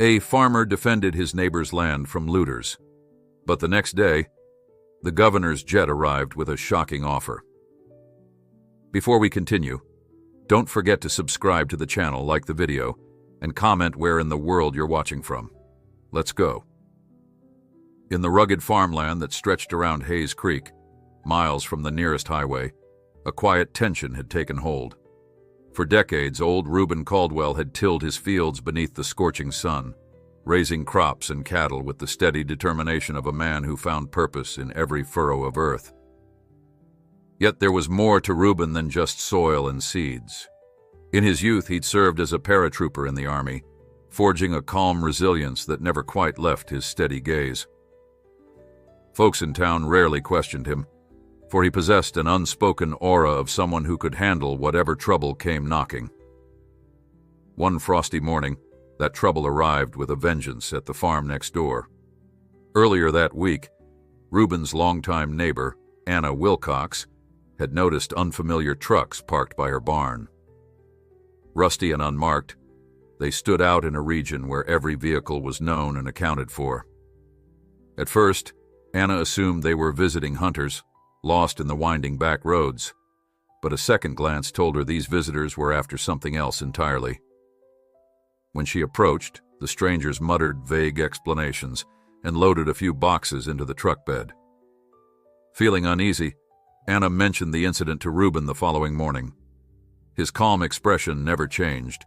A farmer defended his neighbor's land from looters. But the next day, the governor's jet arrived with a shocking offer. Before we continue, don't forget to subscribe to the channel, like the video, and comment where in the world you're watching from. Let's go. In the rugged farmland that stretched around Hayes Creek, miles from the nearest highway, a quiet tension had taken hold. For decades, old Reuben Caldwell had tilled his fields beneath the scorching sun, raising crops and cattle with the steady determination of a man who found purpose in every furrow of earth. Yet there was more to Reuben than just soil and seeds. In his youth, he'd served as a paratrooper in the Army, forging a calm resilience that never quite left his steady gaze. Folks in town rarely questioned him, for he possessed an unspoken aura of someone who could handle whatever trouble came knocking. One frosty morning, that trouble arrived with a vengeance at the farm next door. Earlier that week, Reuben's longtime neighbor, Anna Wilcox, had noticed unfamiliar trucks parked by her barn. Rusty and unmarked, they stood out in a region where every vehicle was known and accounted for. At first, Anna assumed they were visiting hunters, lost in the winding back roads, but a second glance told her these visitors were after something else entirely. When she approached, the strangers muttered vague explanations and loaded a few boxes into the truck bed. Feeling uneasy, Anna mentioned the incident to Reuben the following morning. His calm expression never changed,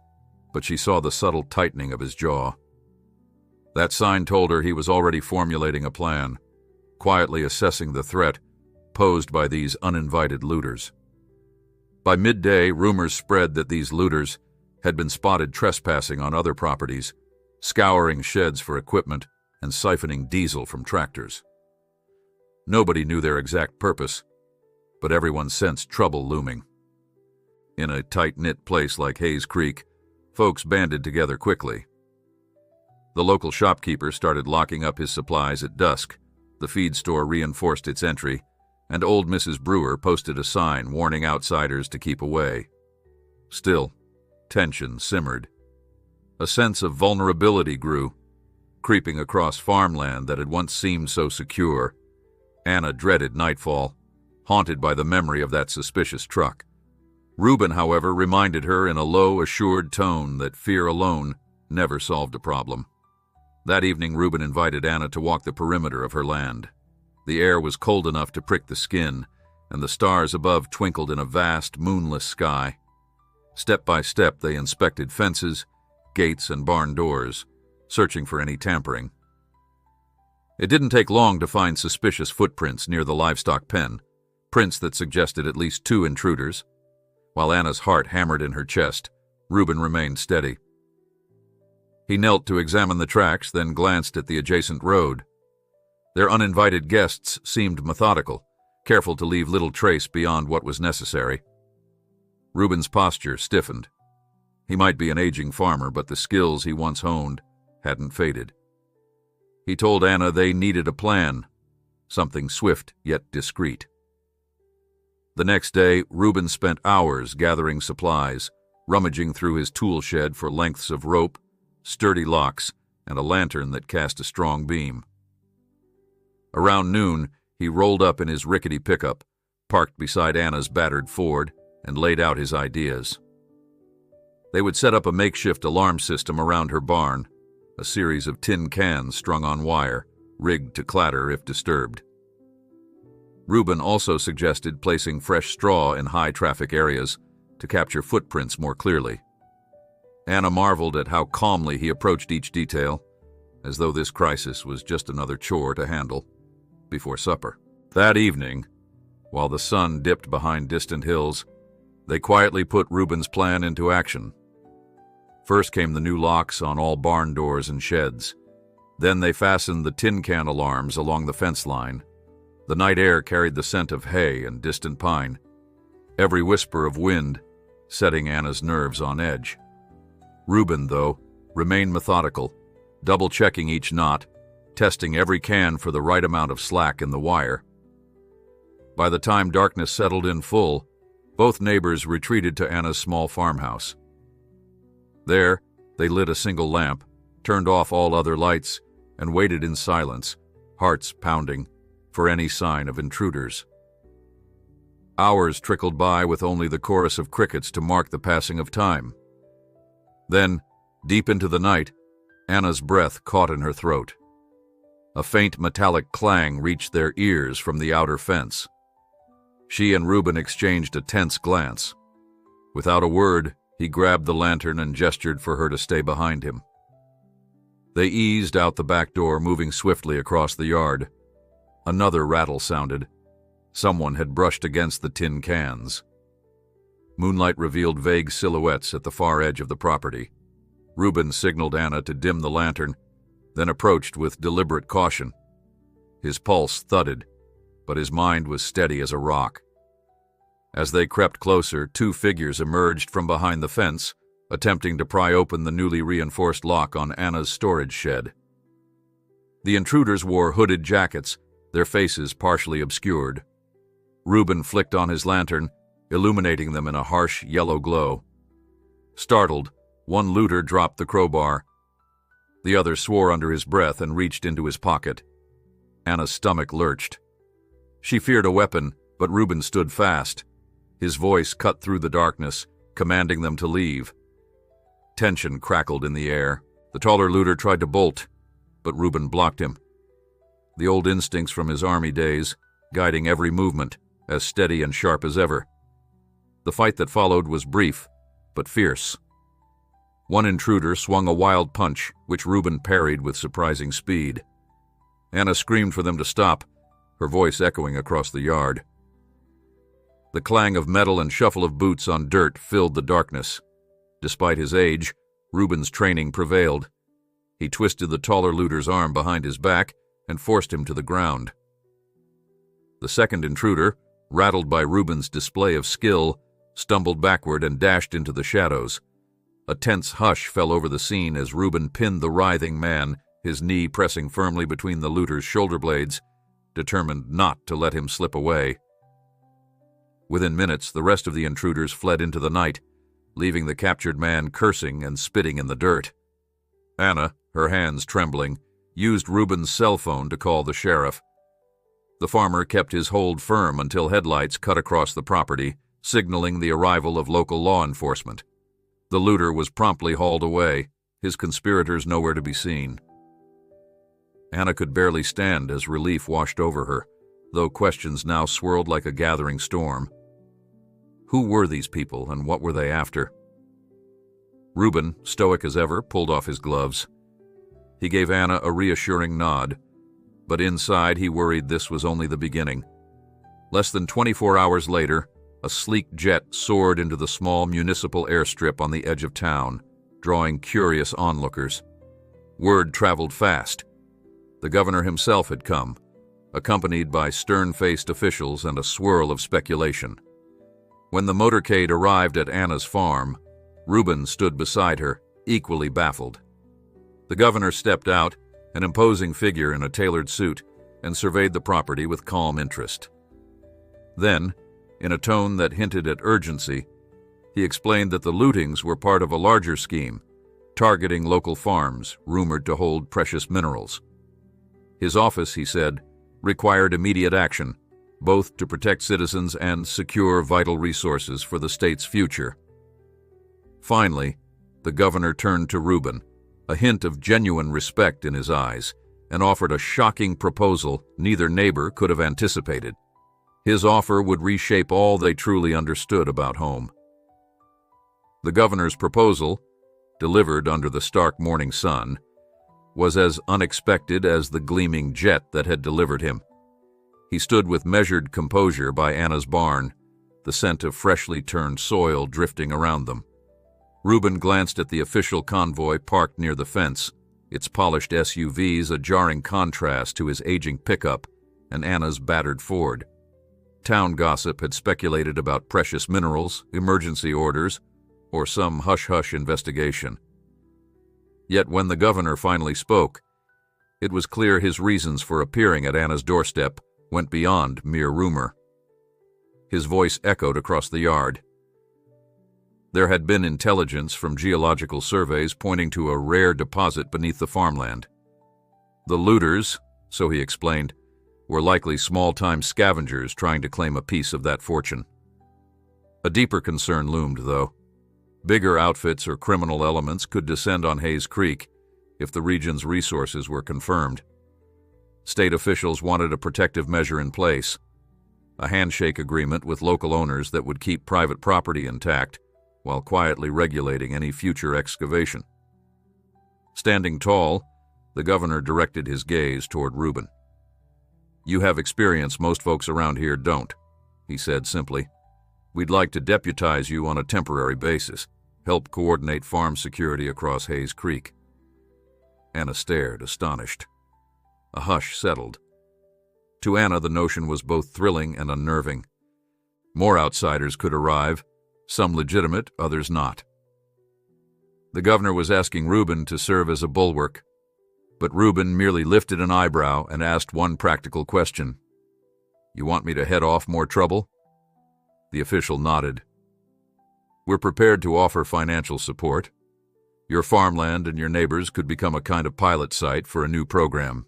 but she saw the subtle tightening of his jaw. That sign told her he was already formulating a plan, quietly assessing the threat posed by these uninvited looters. By midday, rumors spread that these looters had been spotted trespassing on other properties, scouring sheds for equipment, and siphoning diesel from tractors. Nobody knew their exact purpose, but everyone sensed trouble looming. In a tight-knit place like Hayes Creek, folks banded together quickly. The local shopkeeper started locking up his supplies at dusk, the feed store reinforced its entry, and old Mrs. Brewer posted a sign warning outsiders to keep away. Still, tension simmered. A sense of vulnerability grew, creeping across farmland that had once seemed so secure. Anna dreaded nightfall, haunted by the memory of that suspicious truck. Reuben, however, reminded her in a low, assured tone that fear alone never solved a problem. That evening, Reuben invited Anna to walk the perimeter of her land. The air was cold enough to prick the skin, and the stars above twinkled in a vast, moonless sky. Step by step, they inspected fences, gates, and barn doors, searching for any tampering. It didn't take long to find suspicious footprints near the livestock pen, prints that suggested at least 2 intruders. While Anna's heart hammered in her chest, Reuben remained steady. He knelt to examine the tracks, then glanced at the adjacent road. Their uninvited guests seemed methodical, careful to leave little trace beyond what was necessary. Reuben's posture stiffened. He might be an aging farmer, but the skills he once honed hadn't faded. He told Anna they needed a plan, something swift yet discreet. The next day, Reuben spent hours gathering supplies, rummaging through his tool shed for lengths of rope, sturdy locks, and a lantern that cast a strong beam. Around noon, he rolled up in his rickety pickup, parked beside Anna's battered Ford, and laid out his ideas. They would set up a makeshift alarm system around her barn, a series of tin cans strung on wire, rigged to clatter if disturbed. Reuben also suggested placing fresh straw in high-traffic areas to capture footprints more clearly. Anna marveled at how calmly he approached each detail, as though this crisis was just another chore to handle before supper. That evening, while the sun dipped behind distant hills, they quietly put Reuben's plan into action. First came the new locks on all barn doors and sheds. Then they fastened the tin can alarms along the fence line. The night air carried the scent of hay and distant pine, every whisper of wind setting Anna's nerves on edge. Reuben, though, remained methodical, double-checking each knot, testing every can for the right amount of slack in the wire. By the time darkness settled in full, both neighbors retreated to Anna's small farmhouse. There, they lit a single lamp, turned off all other lights, and waited in silence, hearts pounding, for any sign of intruders. Hours trickled by with only the chorus of crickets to mark the passing of time. Then, deep into the night, Anna's breath caught in her throat. A faint metallic clang reached their ears from the outer fence. She and Reuben exchanged a tense glance. Without a word, he grabbed the lantern and gestured for her to stay behind him. They eased out the back door, moving swiftly across the yard. Another rattle sounded. Someone had brushed against the tin cans. Moonlight revealed vague silhouettes at the far edge of the property. Reuben signaled Anna to dim the lantern, then approached with deliberate caution. His pulse thudded, but his mind was steady as a rock. As they crept closer, two figures emerged from behind the fence, attempting to pry open the newly reinforced lock on Anna's storage shed. The intruders wore hooded jackets, their faces partially obscured. Reuben flicked on his lantern, illuminating them in a harsh yellow glow. Startled, one looter dropped the crowbar. The other swore under his breath and reached into his pocket. Anna's stomach lurched. She feared a weapon, but Reuben stood fast. His voice cut through the darkness, commanding them to leave. Tension crackled in the air. The taller looter tried to bolt, but Reuben blocked him. The old instincts from his army days, guiding every movement, as steady and sharp as ever. The fight that followed was brief, but fierce. One intruder swung a wild punch, which Reuben parried with surprising speed. Anna screamed for them to stop, her voice echoing across the yard. The clang of metal and shuffle of boots on dirt filled the darkness. Despite his age, Reuben's training prevailed. He twisted the taller looter's arm behind his back and forced him to the ground. The second intruder, rattled by Reuben's display of skill, stumbled backward and dashed into the shadows. A tense hush fell over the scene as Reuben pinned the writhing man, his knee pressing firmly between the looter's shoulder blades, determined not to let him slip away. Within minutes, the rest of the intruders fled into the night, leaving the captured man cursing and spitting in the dirt. Anna, her hands trembling, used Reuben's cell phone to call the sheriff. The farmer kept his hold firm until headlights cut across the property, signaling the arrival of local law enforcement. The looter was promptly hauled away, his conspirators nowhere to be seen. Anna could barely stand as relief washed over her, though questions now swirled like a gathering storm. Who were these people, and what were they after? Reuben, stoic as ever, pulled off his gloves. He gave Anna a reassuring nod, but inside he worried this was only the beginning. Less than 24 hours later, a sleek jet soared into the small municipal airstrip on the edge of town, drawing curious onlookers. Word traveled fast. The governor himself had come, accompanied by stern-faced officials and a swirl of speculation. When the motorcade arrived at Anna's farm, Reuben stood beside her, equally baffled. The governor stepped out, an imposing figure in a tailored suit, and surveyed the property with calm interest. Then, in a tone that hinted at urgency, he explained that the lootings were part of a larger scheme, targeting local farms rumored to hold precious minerals. His office, he said, required immediate action, both to protect citizens and secure vital resources for the state's future. Finally, the governor turned to Reuben, a hint of genuine respect in his eyes, and offered a shocking proposal neither neighbor could have anticipated. His offer would reshape all they truly understood about home. The governor's proposal, delivered under the stark morning sun, was as unexpected as the gleaming jet that had delivered him. He stood with measured composure by Anna's barn, the scent of freshly turned soil drifting around them. Reuben glanced at the official convoy parked near the fence, its polished SUVs a jarring contrast to his aging pickup and Anna's battered Ford. Town gossip had speculated about precious minerals, emergency orders, or some hush-hush investigation. Yet when the governor finally spoke, it was clear his reasons for appearing at Anna's doorstep went beyond mere rumor. His voice echoed across the yard. There had been intelligence from geological surveys pointing to a rare deposit beneath the farmland. The looters, so he explained, were likely small-time scavengers trying to claim a piece of that fortune. A deeper concern loomed, though. Bigger outfits or criminal elements could descend on Hayes Creek if the region's resources were confirmed. State officials wanted a protective measure in place, a handshake agreement with local owners that would keep private property intact while quietly regulating any future excavation. Standing tall, the governor directed his gaze toward Reuben. "You have experience most folks around here don't," he said simply. "We'd like to deputize you on a temporary basis, help coordinate farm security across Hayes Creek." Anna stared, astonished. A hush settled. To Anna, the notion was both thrilling and unnerving. More outsiders could arrive, some legitimate, others not. The governor was asking Reuben to serve as a bulwark, but Reuben merely lifted an eyebrow and asked one practical question. "You want me to head off more trouble?" The official nodded. "We're prepared to offer financial support. Your farmland and your neighbors could become a kind of pilot site for a new program.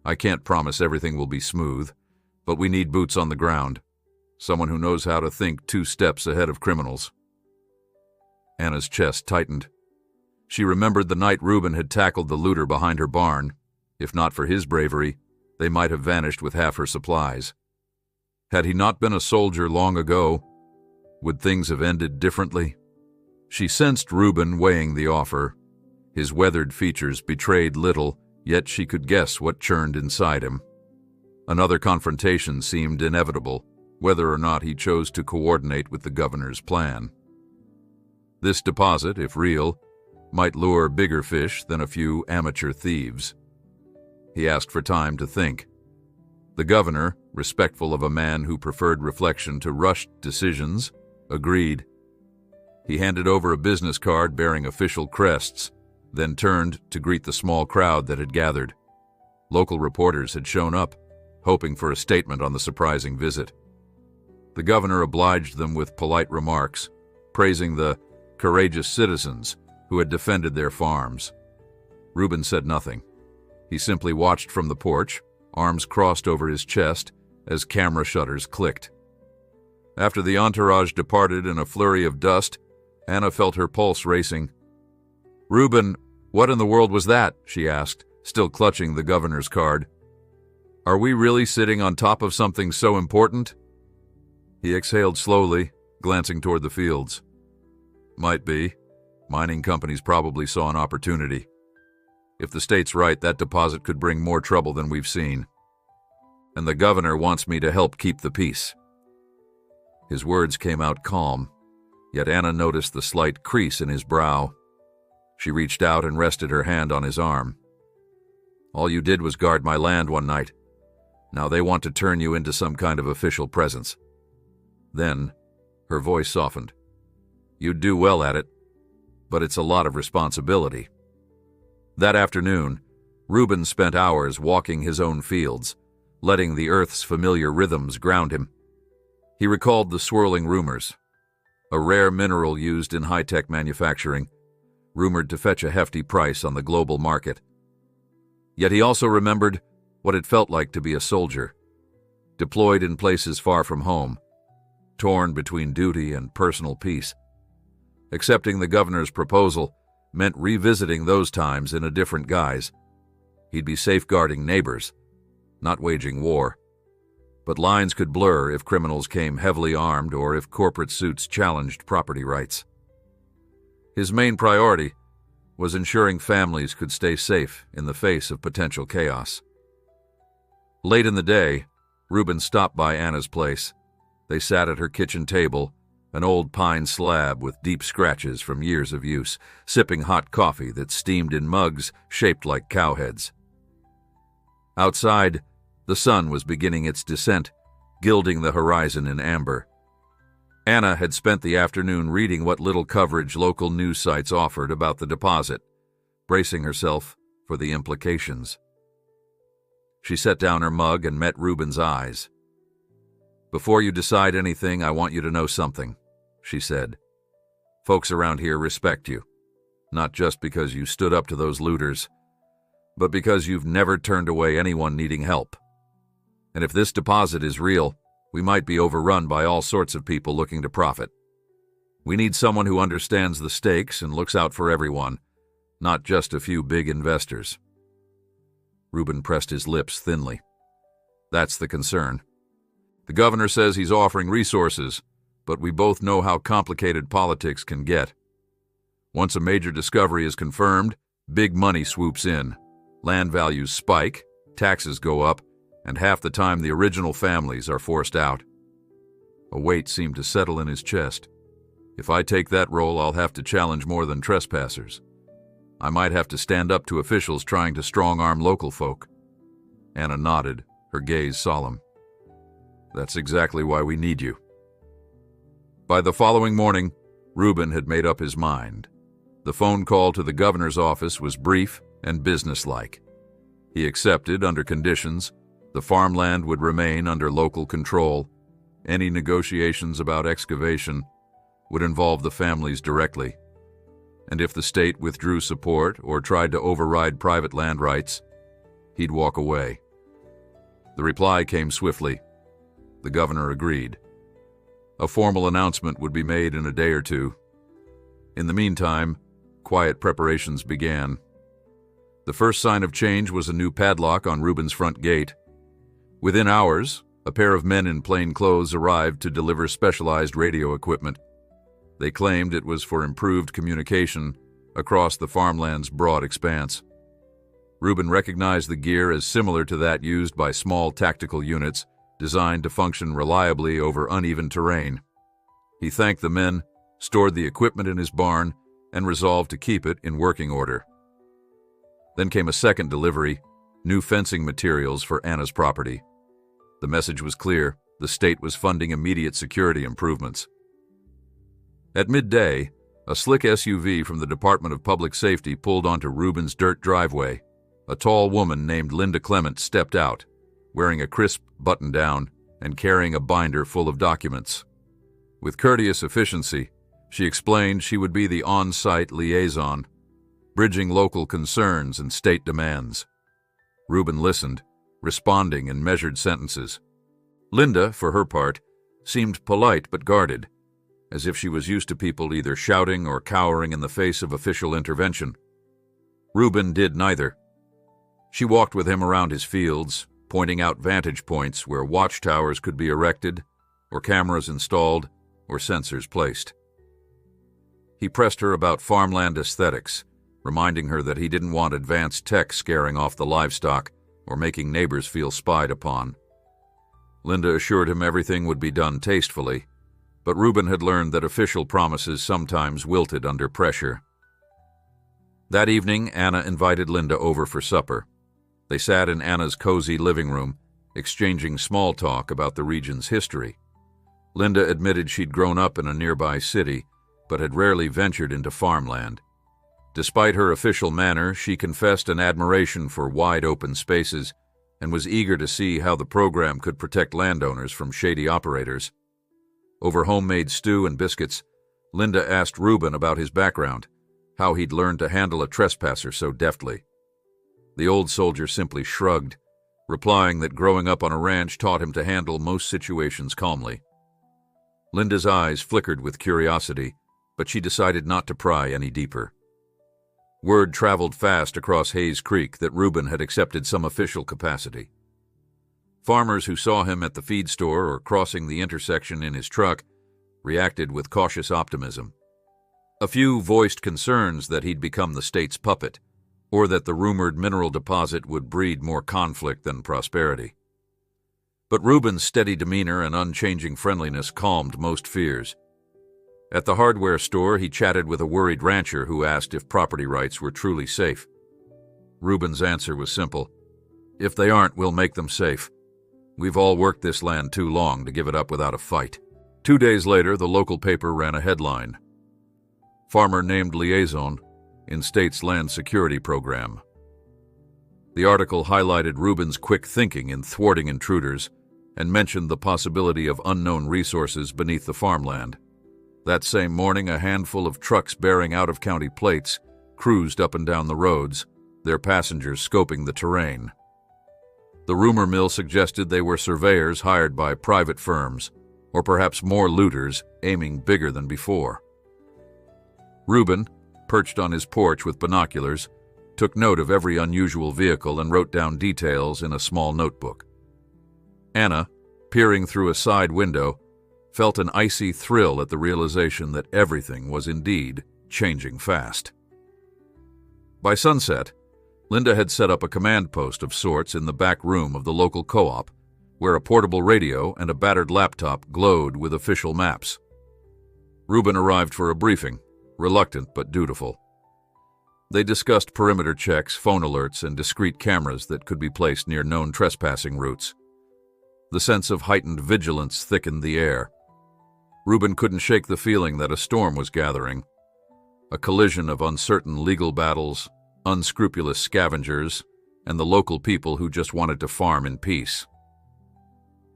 I can't promise everything will be smooth, but we need boots on the ground, someone who knows how to think 2 steps ahead of criminals." Anna's chest tightened. She remembered the night Reuben had tackled the looter behind her barn. If not for his bravery, they might have vanished with half her supplies. Had he not been a soldier long ago, would things have ended differently? She sensed Reuben weighing the offer. His weathered features betrayed little, yet she could guess what churned inside him. Another confrontation seemed inevitable, whether or not he chose to coordinate with the governor's plan. This deposit, if real, might lure bigger fish than a few amateur thieves. He asked for time to think. The governor, respectful of a man who preferred reflection to rushed decisions, agreed. He handed over a business card bearing official crests, then turned to greet the small crowd that had gathered. Local reporters had shown up, hoping for a statement on the surprising visit. The governor obliged them with polite remarks, praising the courageous citizens who had defended their farms. Reuben said nothing. He simply watched from the porch, arms crossed over his chest, as camera shutters clicked. After the entourage departed in a flurry of dust, Anna felt her pulse racing. "Reuben, what in the world was that?" she asked, still clutching the governor's card. "Are we really sitting on top of something so important?" He exhaled slowly, glancing toward the fields. "Might be. Mining companies probably saw an opportunity. If the state's right, that deposit could bring more trouble than we've seen. And the governor wants me to help keep the peace." His words came out calm, yet Anna noticed the slight crease in his brow. She reached out and rested her hand on his arm. "All you did was guard my land one night. Now they want to turn you into some kind of official presence." Then, her voice softened. "You'd do well at it, but it's a lot of responsibility." That afternoon, Reuben spent hours walking his own fields, letting the earth's familiar rhythms ground him. He recalled the swirling rumors. A rare mineral used in high-tech manufacturing, rumored to fetch a hefty price on the global market. Yet he also remembered what it felt like to be a soldier, deployed in places far from home, torn between duty and personal peace. Accepting the governor's proposal meant revisiting those times in a different guise. He'd be safeguarding neighbors, not waging war. But lines could blur if criminals came heavily armed or if corporate suits challenged property rights. His main priority was ensuring families could stay safe in the face of potential chaos. Late in the day, Reuben stopped by Anna's place. They sat at her kitchen table, an old pine slab with deep scratches from years of use, sipping hot coffee that steamed in mugs shaped like cowheads. Outside, the sun was beginning its descent, gilding the horizon in amber. Anna had spent the afternoon reading what little coverage local news sites offered about the deposit, bracing herself for the implications. She set down her mug and met Reuben's eyes. "Before you decide anything, I want you to know something," she said. Folks around here respect you, not just because you stood up to those looters, but because you've never turned away anyone needing help. And if this deposit is real, we might be overrun by all sorts of people looking to profit. We need someone who understands the stakes and looks out for everyone, not just a few big investors." Reuben pressed his lips thinly. "That's the concern. The governor says he's offering resources, but we both know how complicated politics can get. Once a major discovery is confirmed, big money swoops in. Land values spike, taxes go up, and half the time the original families are forced out." A weight seemed to settle in his chest. "If I take that role, I'll have to challenge more than trespassers. I might have to stand up to officials trying to strong-arm local folk." Anna nodded, her gaze solemn. "That's exactly why we need you." By the following morning, Reuben had made up his mind. The phone call to the governor's office was brief and businesslike. He accepted, under conditions, the farmland would remain under local control. Any negotiations about excavation would involve the families directly. And if the state withdrew support or tried to override private land rights, he'd walk away. The reply came swiftly. The governor agreed. A formal announcement would be made in a day or two. In the meantime, quiet preparations began. The first sign of change was a new padlock on Reuben's front gate. Within hours, a pair of men in plain clothes arrived to deliver specialized radio equipment. They claimed it was for improved communication across the farmland's broad expanse. Reuben recognized the gear as similar to that used by small tactical units designed to function reliably over uneven terrain. He thanked the men, stored the equipment in his barn, and resolved to keep it in working order. Then came a second delivery, new fencing materials for Anna's property. The message was clear: the state was funding immediate security improvements. At midday, a slick SUV from the Department of Public Safety pulled onto Reuben's dirt driveway. A tall woman named Linda Clement stepped out, wearing a crisp button-down and carrying a binder full of documents. With courteous efficiency, she explained she would be the on-site liaison, bridging local concerns and state demands. Reuben listened, responding in measured sentences. Linda, for her part, seemed polite but guarded, as if she was used to people either shouting or cowering in the face of official intervention. Reuben did neither. She walked with him around his fields, pointing out vantage points where watchtowers could be erected, or cameras installed, or sensors placed. He pressed her about farmland aesthetics, reminding her that he didn't want advanced tech scaring off the livestock or making neighbors feel spied upon. Linda assured him everything would be done tastefully, but Reuben had learned that official promises sometimes wilted under pressure. That evening, Anna invited Linda over for supper. They sat in Anna's cozy living room, exchanging small talk about the region's history. Linda admitted she'd grown up in a nearby city, but had rarely ventured into farmland. Despite her official manner, she confessed an admiration for wide-open spaces and was eager to see how the program could protect landowners from shady operators. Over homemade stew and biscuits, Linda asked Reuben about his background, how he'd learned to handle a trespasser so deftly. The old soldier simply shrugged, replying that growing up on a ranch taught him to handle most situations calmly. Linda's eyes flickered with curiosity, but she decided not to pry any deeper. Word traveled fast across Hayes Creek that Reuben had accepted some official capacity. Farmers who saw him at the feed store or crossing the intersection in his truck reacted with cautious optimism. A few voiced concerns that he'd become the state's puppet, or that the rumored mineral deposit would breed more conflict than prosperity. But Reuben's steady demeanor and unchanging friendliness calmed most fears. At the hardware store, he chatted with a worried rancher who asked if property rights were truly safe. Reuben's answer was simple: "If they aren't, we'll make them safe. We've all worked this land too long to give it up without a fight." 2 days later, the local paper ran a headline: "Farmer named liaison in state's land security program." The article highlighted Reuben's quick thinking in thwarting intruders and mentioned the possibility of unknown resources beneath the farmland. That same morning, a handful of trucks bearing out-of-county plates cruised up and down the roads, their passengers scoping the terrain. The rumor mill suggested they were surveyors hired by private firms, or perhaps more looters aiming bigger than before. Reuben, perched on his porch with binoculars, took note of every unusual vehicle and wrote down details in a small notebook. Anna, peering through a side window, felt an icy thrill at the realization that everything was indeed changing fast. By sunset, Linda had set up a command post of sorts in the back room of the local co-op, where a portable radio and a battered laptop glowed with official maps. Reuben arrived for a briefing, reluctant but dutiful. They discussed perimeter checks, phone alerts, and discreet cameras that could be placed near known trespassing routes. The sense of heightened vigilance thickened the air. Reuben couldn't shake the feeling that a storm was gathering, a collision of uncertain legal battles, unscrupulous scavengers, and the local people who just wanted to farm in peace.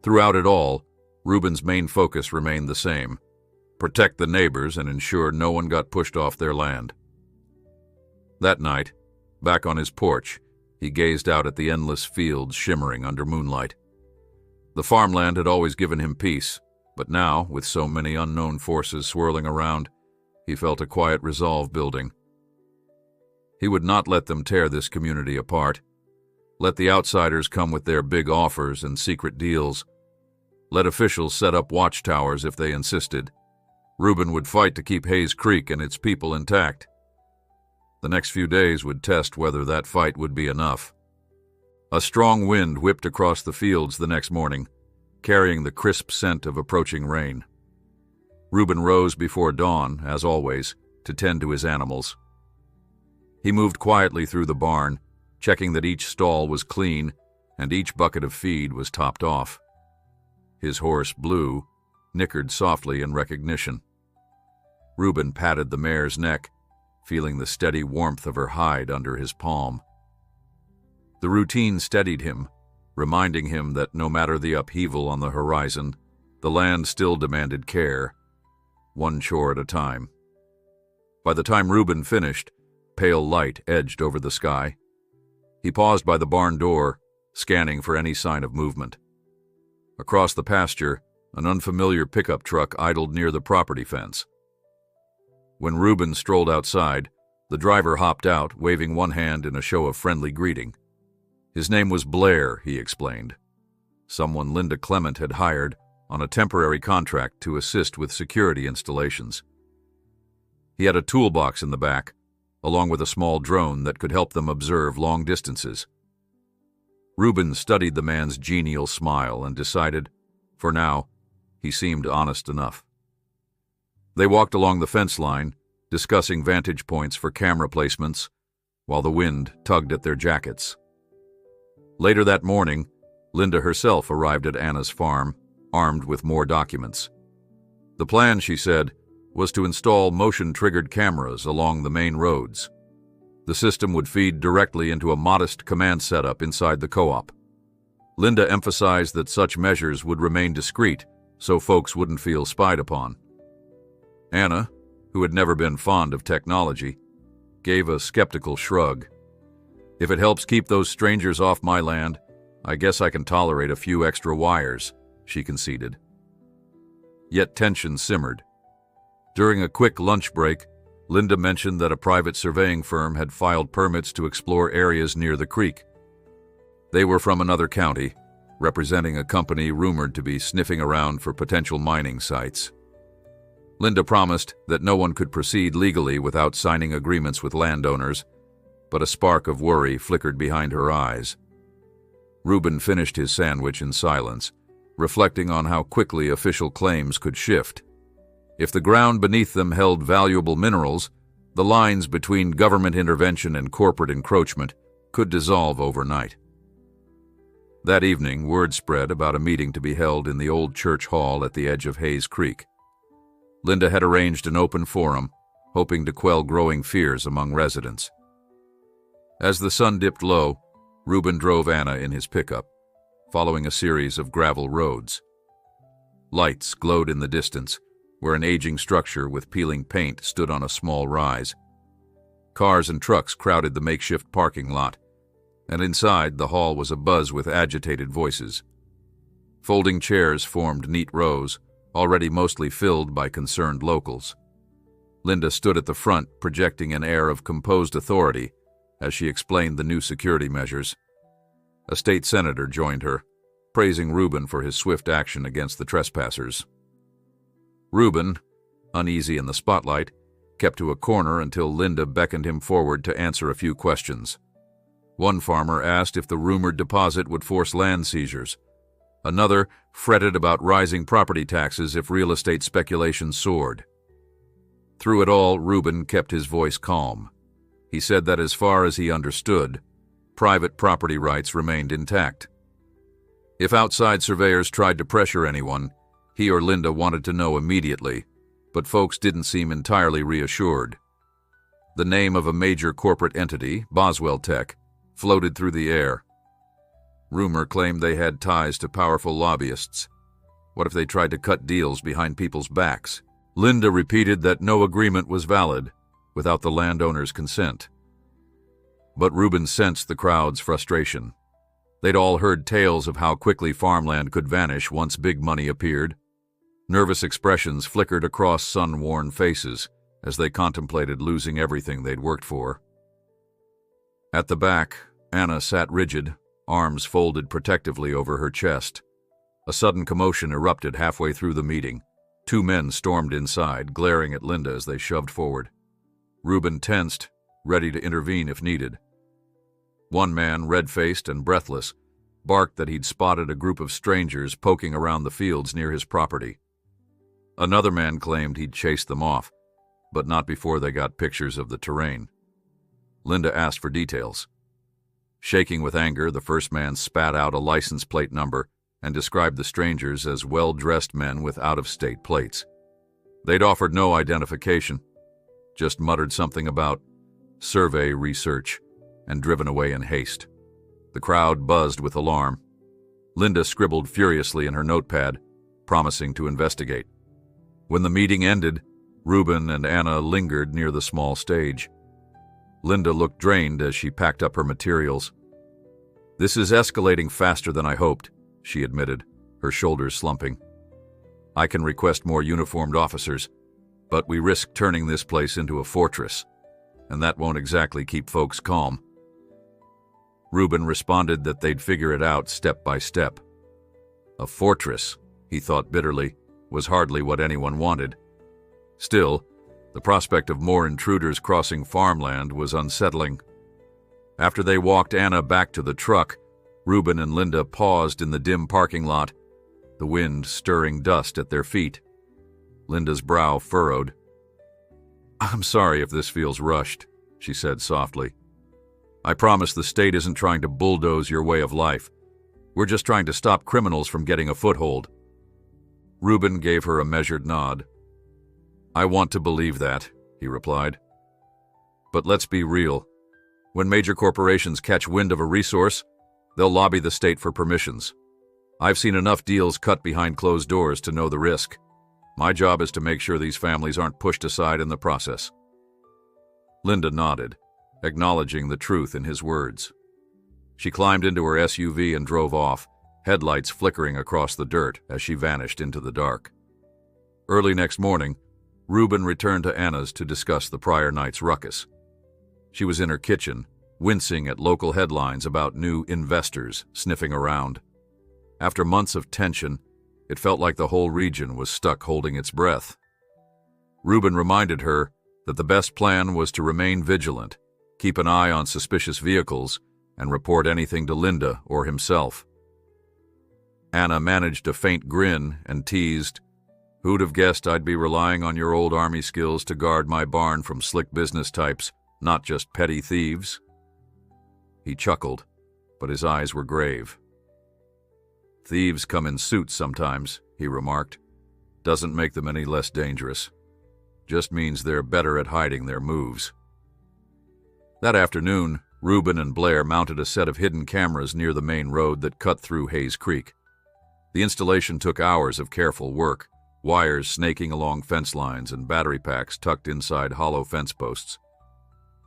Throughout it all, Reuben's main focus remained the same: protect the neighbors and ensure no one got pushed off their land. That night, back on his porch, he gazed out at the endless fields shimmering under moonlight. The farmland had always given him peace, but now, with so many unknown forces swirling around, he felt a quiet resolve building. He would not let them tear this community apart. Let the outsiders come with their big offers and secret deals. Let officials set up watchtowers if they insisted. Reuben would fight to keep Hayes Creek and its people intact. The next few days would test whether that fight would be enough. A strong wind whipped across the fields the next morning, carrying the crisp scent of approaching rain. Reuben rose before dawn, as always, to tend to his animals. He moved quietly through the barn, checking that each stall was clean and each bucket of feed was topped off. His horse, Blue, nickered softly in recognition. Reuben patted the mare's neck, feeling the steady warmth of her hide under his palm. The routine steadied him, reminding him that no matter the upheaval on the horizon, the land still demanded care, one chore at a time. By the time Reuben finished, pale light edged over the sky. He paused by the barn door, scanning for any sign of movement. Across the pasture, an unfamiliar pickup truck idled near the property fence. When Reuben strolled outside, the driver hopped out, waving one hand in a show of friendly greeting. His name was Blair, he explained. Someone Linda Clement had hired on a temporary contract to assist with security installations. He had a toolbox in the back, along with a small drone that could help them observe long distances. Reuben studied the man's genial smile and decided, for now, he seemed honest enough. They walked along the fence line, discussing vantage points for camera placements, while the wind tugged at their jackets. Later that morning, Linda herself arrived at Anna's farm, armed with more documents. The plan, she said, was to install motion-triggered cameras along the main roads. The system would feed directly into a modest command setup inside the co-op. Linda emphasized that such measures would remain discreet so folks wouldn't feel spied upon. Anna, who had never been fond of technology, gave a skeptical shrug. "If it helps keep those strangers off my land, I guess I can tolerate a few extra wires," she conceded. Yet tension simmered. During a quick lunch break, Linda mentioned that a private surveying firm had filed permits to explore areas near the creek. They were from another county, representing a company rumored to be sniffing around for potential mining sites. Linda promised that no one could proceed legally without signing agreements with landowners, but a spark of worry flickered behind her eyes. Reuben finished his sandwich in silence, reflecting on how quickly official claims could shift. If the ground beneath them held valuable minerals, the lines between government intervention and corporate encroachment could dissolve overnight. That evening, word spread about a meeting to be held in the old church hall at the edge of Hayes Creek. Linda had arranged an open forum, hoping to quell growing fears among residents. As the sun dipped low, Reuben drove Anna in his pickup, following a series of gravel roads. Lights glowed in the distance, where an aging structure with peeling paint stood on a small rise. Cars and trucks crowded the makeshift parking lot, and inside the hall was abuzz with agitated voices. Folding chairs formed neat rows, already mostly filled by concerned locals. Linda stood at the front, projecting an air of composed authority as she explained the new security measures. A state senator joined her, praising Rubin for his swift action against the trespassers. Rubin, uneasy in the spotlight, kept to a corner until Linda beckoned him forward to answer a few questions. One farmer asked if the rumored deposit would force land seizures. Another fretted about rising property taxes if real estate speculation soared. Through it all, Rubin kept his voice calm. He said that as far as he understood, private property rights remained intact. If outside surveyors tried to pressure anyone, he or Linda wanted to know immediately, but folks didn't seem entirely reassured. The name of a major corporate entity, Boswell Tech, floated through the air. Rumor claimed they had ties to powerful lobbyists. What if they tried to cut deals behind people's backs? Linda repeated that no agreement was valid without the landowner's consent. But Rubin sensed the crowd's frustration. They'd all heard tales of how quickly farmland could vanish once big money appeared. Nervous expressions flickered across sun-worn faces as they contemplated losing everything they'd worked for. At the back, Anna sat rigid, arms folded protectively over her chest. A sudden commotion erupted halfway through the meeting. Two men stormed inside, glaring at Linda as they shoved forward. Rubin tensed, ready to intervene if needed. One man, red-faced and breathless, barked that he'd spotted a group of strangers poking around the fields near his property. Another man claimed he'd chased them off, but not before they got pictures of the terrain. Linda asked for details. Shaking with anger, the first man spat out a license plate number and described the strangers as well-dressed men with out-of-state plates. They'd offered no identification, just muttered something about survey research and driven away in haste. The crowd buzzed with alarm. Linda scribbled furiously in her notepad, promising to investigate. When the meeting ended, Rubin and Anna lingered near the small stage. Linda looked drained as she packed up her materials. "This is escalating faster than I hoped," she admitted, her shoulders slumping. "I can request more uniformed officers, but we risk turning this place into a fortress, and that won't exactly keep folks calm." Rubin responded that they'd figure it out step by step. A fortress, he thought bitterly, was hardly what anyone wanted. Still, the prospect of more intruders crossing farmland was unsettling. After they walked Anna back to the truck, Rubin and Linda paused in the dim parking lot, the wind stirring dust at their feet. Linda's brow furrowed. "I'm sorry if this feels rushed," she said softly. "I promise the state isn't trying to bulldoze your way of life. We're just trying to stop criminals from getting a foothold." Rubin gave her a measured nod. "I want to believe that," he replied. "But let's be real. When major corporations catch wind of a resource, they'll lobby the state for permissions. I've seen enough deals cut behind closed doors to know the risk. My job is to make sure these families aren't pushed aside in the process." Linda nodded, acknowledging the truth in his words. She climbed into her SUV and drove off, headlights flickering across the dirt as she vanished into the dark. Early next morning, Rubin returned to Anna's to discuss the prior night's ruckus. She was in her kitchen, wincing at local headlines about new investors sniffing around. After months of tension, it felt like the whole region was stuck holding its breath. Rubin reminded her that the best plan was to remain vigilant, keep an eye on suspicious vehicles, and report anything to Linda or himself. Anna managed a faint grin and teased, "Who'd have guessed I'd be relying on your old army skills to guard my barn from slick business types, not just petty thieves?" He chuckled, but his eyes were grave. "Thieves come in suits sometimes," he remarked. "Doesn't make them any less dangerous. Just means they're better at hiding their moves." That afternoon, Rubin and Blair mounted a set of hidden cameras near the main road that cut through Hayes Creek. The installation took hours of careful work, wires snaking along fence lines and battery packs tucked inside hollow fence posts.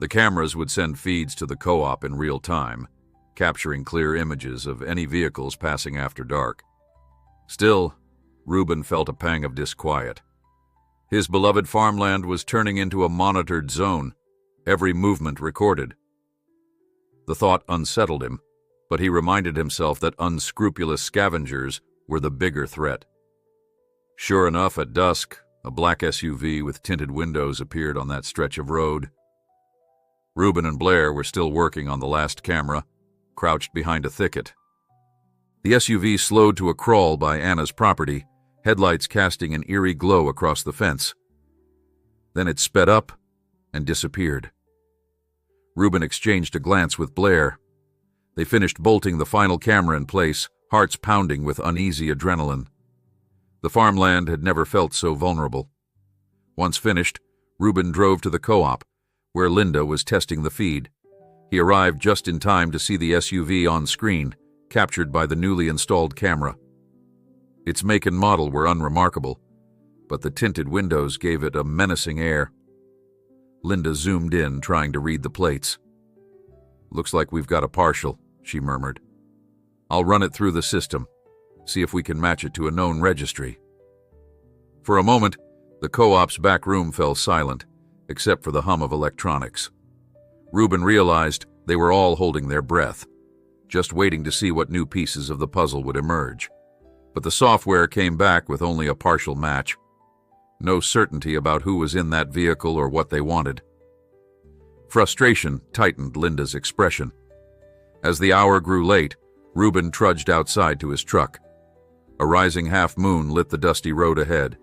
The cameras would send feeds to the co-op in real time, capturing clear images of any vehicles passing after dark. Still, Reuben felt a pang of disquiet. His beloved farmland was turning into a monitored zone, every movement recorded. The thought unsettled him, but he reminded himself that unscrupulous scavengers were the bigger threat. Sure enough, at dusk, a black SUV with tinted windows appeared on that stretch of road. Reuben and Blair were still working on the last camera, crouched behind a thicket. The SUV slowed to a crawl by Anna's property, headlights casting an eerie glow across the fence. Then it sped up and disappeared. Reuben exchanged a glance with Blair. They finished bolting the final camera in place, hearts pounding with uneasy adrenaline. The farmland had never felt so vulnerable. Once finished, Reuben drove to the co-op, where Linda was testing the feed. He arrived just in time to see the SUV on screen, captured by the newly installed camera. Its make and model were unremarkable, but the tinted windows gave it a menacing air. Linda zoomed in, trying to read the plates. "Looks like we've got a partial," she murmured. "I'll run it through the system, see if we can match it to a known registry." For a moment, the co-op's back room fell silent, except for the hum of electronics. Reuben realized they were all holding their breath, just waiting to see what new pieces of the puzzle would emerge. But the software came back with only a partial match. No certainty about who was in that vehicle or what they wanted. Frustration tightened Linda's expression. As the hour grew late, Reuben trudged outside to his truck. A rising half-moon lit the dusty road ahead.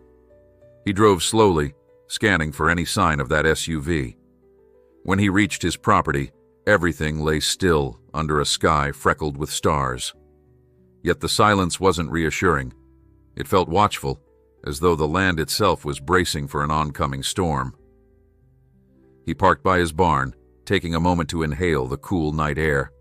He drove slowly, scanning for any sign of that SUV. When he reached his property, everything lay still under a sky freckled with stars. Yet the silence wasn't reassuring. It felt watchful, as though the land itself was bracing for an oncoming storm. He parked by his barn, taking a moment to inhale the cool night air.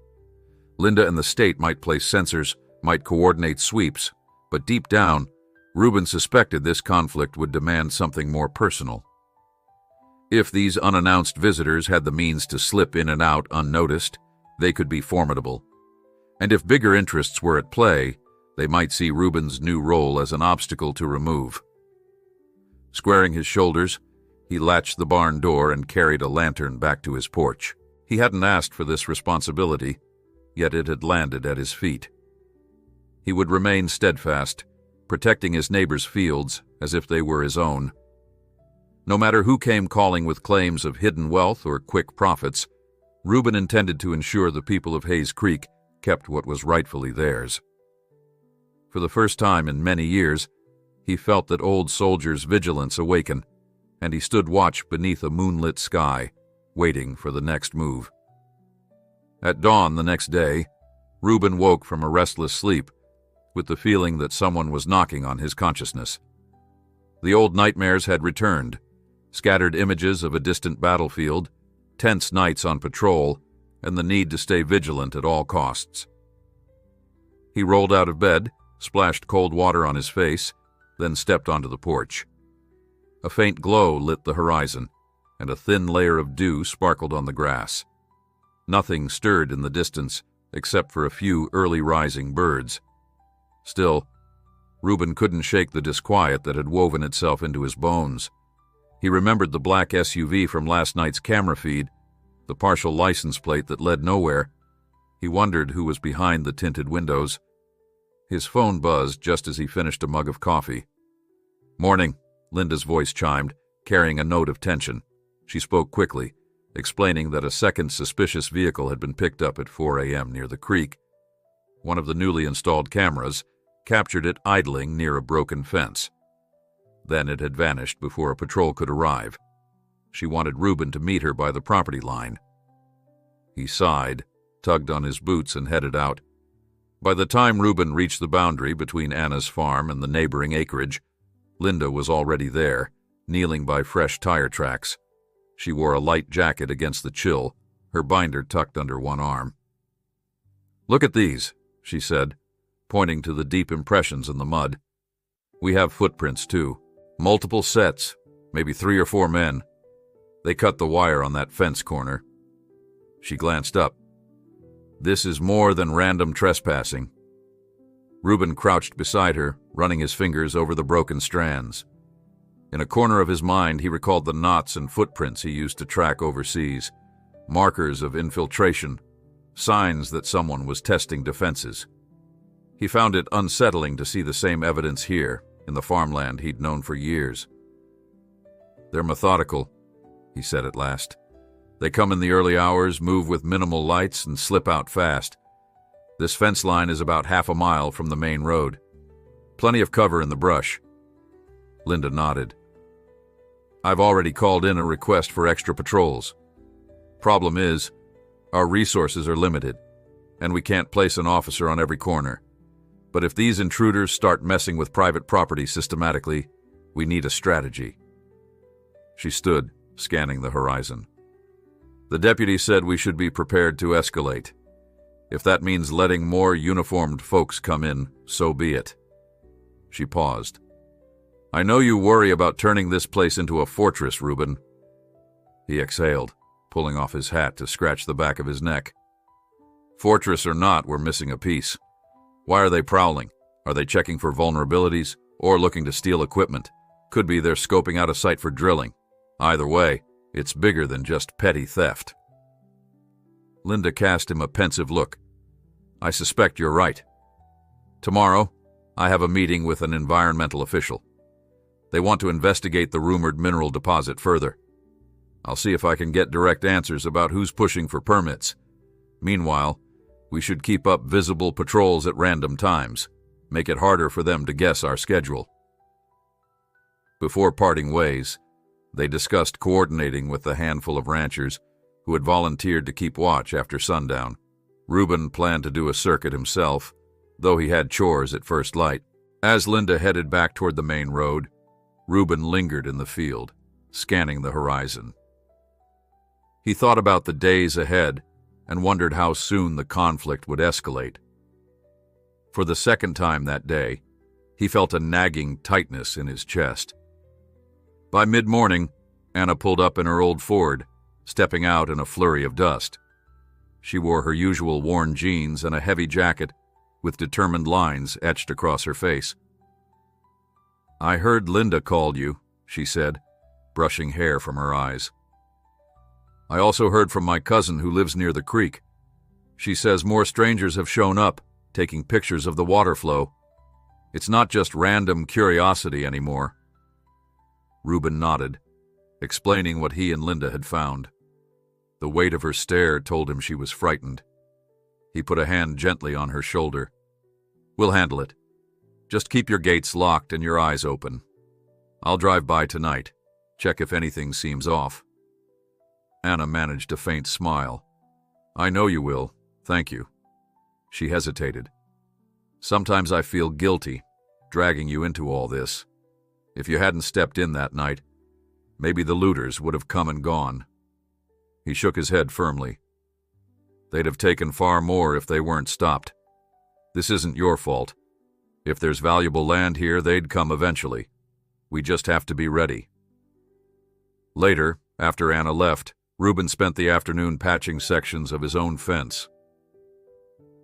Linda and the state might place sensors, might coordinate sweeps, but deep down, Reuben suspected this conflict would demand something more personal. If these unannounced visitors had the means to slip in and out unnoticed, they could be formidable. And if bigger interests were at play, they might see Reuben's new role as an obstacle to remove. Squaring his shoulders, he latched the barn door and carried a lantern back to his porch. He hadn't asked for this responsibility, yet it had landed at his feet. He would remain steadfast, protecting his neighbors' fields as if they were his own. No matter who came calling with claims of hidden wealth or quick profits, Reuben intended to ensure the people of Hayes Creek kept what was rightfully theirs. For the first time in many years, he felt that old soldier's vigilance awaken, and he stood watch beneath a moonlit sky, waiting for the next move. At dawn the next day, Reuben woke from a restless sleep, with the feeling that someone was knocking on his consciousness. The old nightmares had returned, scattered images of a distant battlefield, tense nights on patrol, and the need to stay vigilant at all costs. He rolled out of bed, splashed cold water on his face, then stepped onto the porch. A faint glow lit the horizon, and a thin layer of dew sparkled on the grass. Nothing stirred in the distance, except for a few early-rising birds. Still, Reuben couldn't shake the disquiet that had woven itself into his bones. He remembered the black SUV from last night's camera feed, the partial license plate that led nowhere. He wondered who was behind the tinted windows. His phone buzzed just as he finished a mug of coffee. "Morning," Linda's voice chimed, carrying a note of tension. She spoke quickly, explaining that a second suspicious vehicle had been picked up at 4 a.m. near the creek. One of the newly installed cameras captured it idling near a broken fence. Then it had vanished before a patrol could arrive. She wanted Reuben to meet her by the property line. He sighed, tugged on his boots, and headed out. By the time Reuben reached the boundary between Anna's farm and the neighboring acreage, Linda was already there, kneeling by fresh tire tracks. She wore a light jacket against the chill, her binder tucked under one arm. "Look at these," she said, pointing to the deep impressions in the mud. We have footprints, too. Multiple sets, maybe 3 or 4 men. They cut the wire on that fence corner." She glanced up. "This is more than random trespassing." Reuben crouched beside her, running his fingers over the broken strands. In a corner of his mind, he recalled the knots and footprints he used to track overseas, markers of infiltration, signs that someone was testing defenses. He found it unsettling to see the same evidence here, in the farmland he'd known for years. "They're methodical," he said at last. "They come in the early hours, move with minimal lights, and slip out fast. This fence line is about half a mile from the main road. Plenty of cover in the brush." Linda nodded. "I've already called in a request for extra patrols. Problem is, our resources are limited, and we can't place an officer on every corner. But if these intruders start messing with private property systematically, we need a strategy." She stood, scanning the horizon. "The deputy said we should be prepared to escalate. If that means letting more uniformed folks come in, so be it." She paused. "I know you worry about turning this place into a fortress, Reuben." He exhaled, pulling off his hat to scratch the back of his neck. "Fortress or not, we're missing a piece. Why are they prowling? Are they checking for vulnerabilities or looking to steal equipment? Could be they're scoping out a site for drilling. Either way, it's bigger than just petty theft." Linda cast him a pensive look. "I suspect you're right. Tomorrow, I have a meeting with an environmental official. They want to investigate the rumored mineral deposit further. I'll see if I can get direct answers about who's pushing for permits. Meanwhile, we should keep up visible patrols at random times, make it harder for them to guess our schedule." Before parting ways, they discussed coordinating with the handful of ranchers who had volunteered to keep watch after sundown. Reuben planned to do a circuit himself, though he had chores at first light. As Linda headed back toward the main road, Reuben lingered in the field, scanning the horizon. He thought about the days ahead and wondered how soon the conflict would escalate. For the second time that day, he felt a nagging tightness in his chest. By mid-morning, Anna pulled up in her old Ford, stepping out in a flurry of dust. She wore her usual worn jeans and a heavy jacket with determined lines etched across her face. "I heard Linda called you," she said, brushing hair from her eyes. "I also heard from my cousin who lives near the creek. She says more strangers have shown up, taking pictures of the water flow. It's not just random curiosity anymore." Reuben nodded, explaining what he and Linda had found. The weight of her stare told him she was frightened. He put a hand gently on her shoulder. "We'll handle it. Just keep your gates locked and your eyes open. I'll drive by tonight, check if anything seems off." Anna managed a faint smile. "I know you will, thank you." She hesitated. "Sometimes I feel guilty, dragging you into all this. If you hadn't stepped in that night, maybe the looters would have come and gone." He shook his head firmly. "They'd have taken far more if they weren't stopped. This isn't your fault. If there's valuable land here, they'd come eventually. We just have to be ready." Later, after Anna left, Reuben spent the afternoon patching sections of his own fence.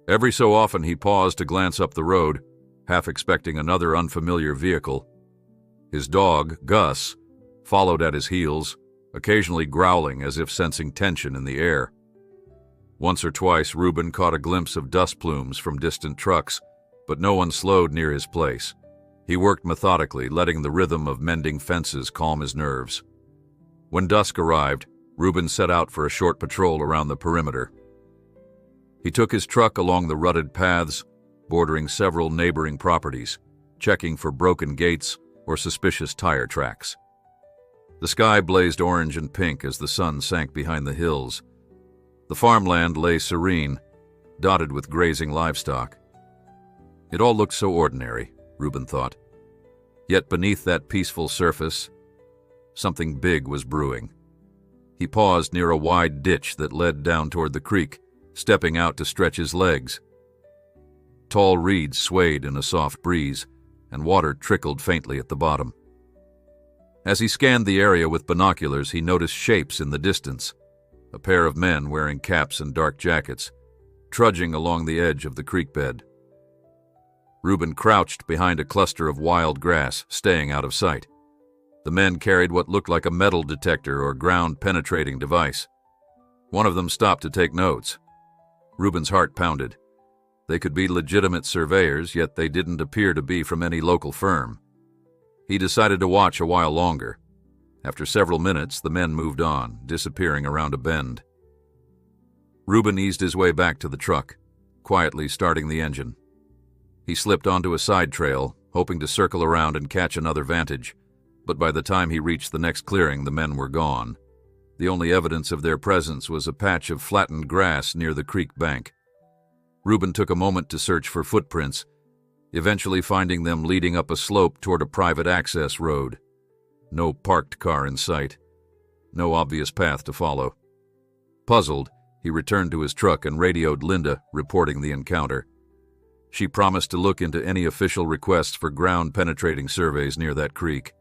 Every so often he paused to glance up the road, half expecting another unfamiliar vehicle. His dog, Gus, followed at his heels, occasionally growling as if sensing tension in the air. Once or twice Reuben caught a glimpse of dust plumes from distant trucks, but no one slowed near his place. He worked methodically, letting the rhythm of mending fences calm his nerves. When dusk arrived, Reuben set out for a short patrol around the perimeter. He took his truck along the rutted paths, bordering several neighboring properties, checking for broken gates or suspicious tire tracks. The sky blazed orange and pink as the sun sank behind the hills. The farmland lay serene, dotted with grazing livestock. It all looked so ordinary, Reuben thought. Yet beneath that peaceful surface, something big was brewing. He paused near a wide ditch that led down toward the creek, stepping out to stretch his legs. Tall reeds swayed in a soft breeze, and water trickled faintly at the bottom. As he scanned the area with binoculars, he noticed shapes in the distance, a pair of men wearing caps and dark jackets, trudging along the edge of the creek bed. Reuben crouched behind a cluster of wild grass, staying out of sight. The men carried what looked like a metal detector or ground-penetrating device. One of them stopped to take notes. Reuben's heart pounded. They could be legitimate surveyors, yet they didn't appear to be from any local firm. He decided to watch a while longer. After several minutes, the men moved on, disappearing around a bend. Reuben eased his way back to the truck, quietly starting the engine. He slipped onto a side trail, hoping to circle around and catch another vantage, but by the time he reached the next clearing, the men were gone. The only evidence of their presence was a patch of flattened grass near the creek bank. Reuben took a moment to search for footprints, eventually finding them leading up a slope toward a private access road. No parked car in sight. No obvious path to follow. Puzzled, he returned to his truck and radioed Linda, reporting the encounter. She promised to look into any official requests for ground-penetrating surveys near that creek.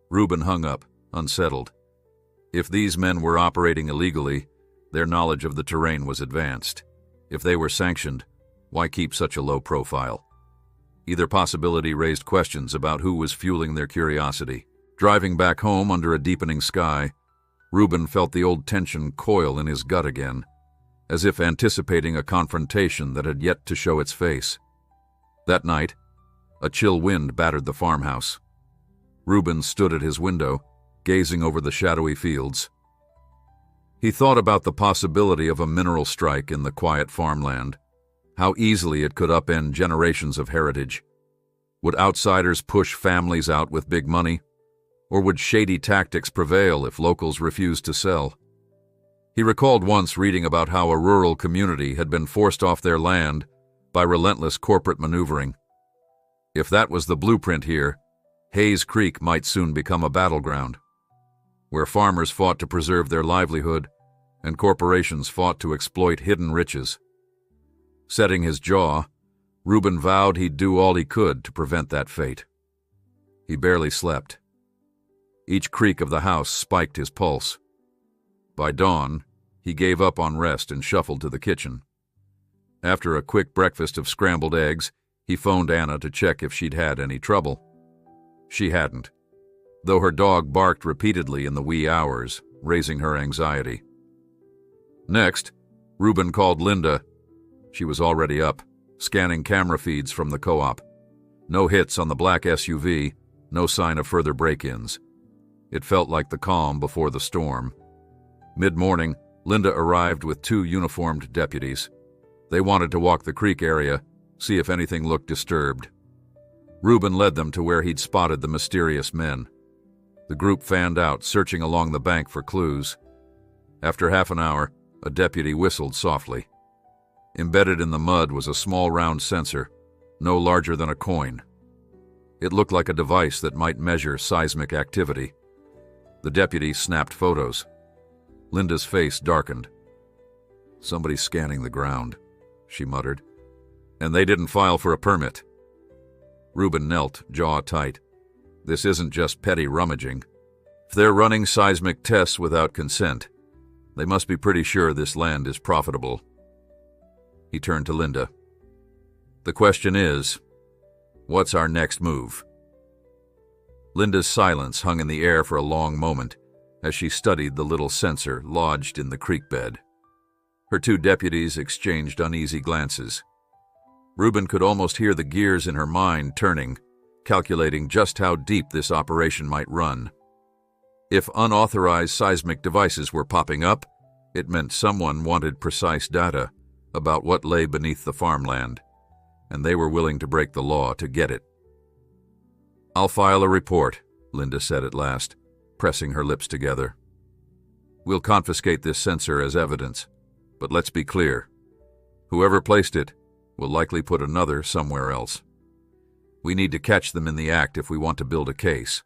Reuben hung up, unsettled. If these men were operating illegally, their knowledge of the terrain was advanced. If they were sanctioned, why keep such a low profile? Either possibility raised questions about who was fueling their curiosity. Driving back home under a deepening sky, Reuben felt the old tension coil in his gut again, as if anticipating a confrontation that had yet to show its face. That night, a chill wind battered the farmhouse. Reuben stood at his window, gazing over the shadowy fields. He thought about the possibility of a mineral strike in the quiet farmland, how easily it could upend generations of heritage. Would outsiders push families out with big money? Or would shady tactics prevail if locals refused to sell? He recalled once reading about how a rural community had been forced off their land by relentless corporate maneuvering. If that was the blueprint here, Hayes Creek might soon become a battleground, where farmers fought to preserve their livelihood and corporations fought to exploit hidden riches. Setting his jaw, Reuben vowed he'd do all he could to prevent that fate. He barely slept. Each creak of the house spiked his pulse. By dawn, he gave up on rest and shuffled to the kitchen. After a quick breakfast of scrambled eggs, he phoned Anna to check if she'd had any trouble. She hadn't, though her dog barked repeatedly in the wee hours, raising her anxiety. Next, Reuben called Linda. She was already up, scanning camera feeds from the co-op. No hits on the black SUV, no sign of further break-ins. It felt like the calm before the storm. Mid-morning, Linda arrived with 2 uniformed deputies. They wanted to walk the creek area, see if anything looked disturbed. Reuben led them to where he'd spotted the mysterious men. The group fanned out, searching along the bank for clues. After half an hour, a deputy whistled softly. Embedded in the mud was a small round sensor, no larger than a coin. It looked like a device that might measure seismic activity. The deputy snapped photos. Linda's face darkened. "Somebody's scanning the ground," she muttered. "And they didn't file for a permit." Reuben knelt, jaw tight. This isn't just petty rummaging. If they're running seismic tests without consent, they must be pretty sure this land is profitable. He turned to Linda. "The question is, what's our next move?" Linda's silence hung in the air for a long moment as she studied the little sensor lodged in the creek bed. Her 2 deputies exchanged uneasy glances. Reuben could almost hear the gears in her mind turning, calculating just how deep this operation might run. If unauthorized seismic devices were popping up, it meant someone wanted precise data about what lay beneath the farmland, and they were willing to break the law to get it. "I'll file a report," Linda said at last, pressing her lips together. "We'll confiscate this sensor as evidence, but let's be clear. Whoever placed it will likely put another somewhere else. We need to catch them in the act if we want to build a case."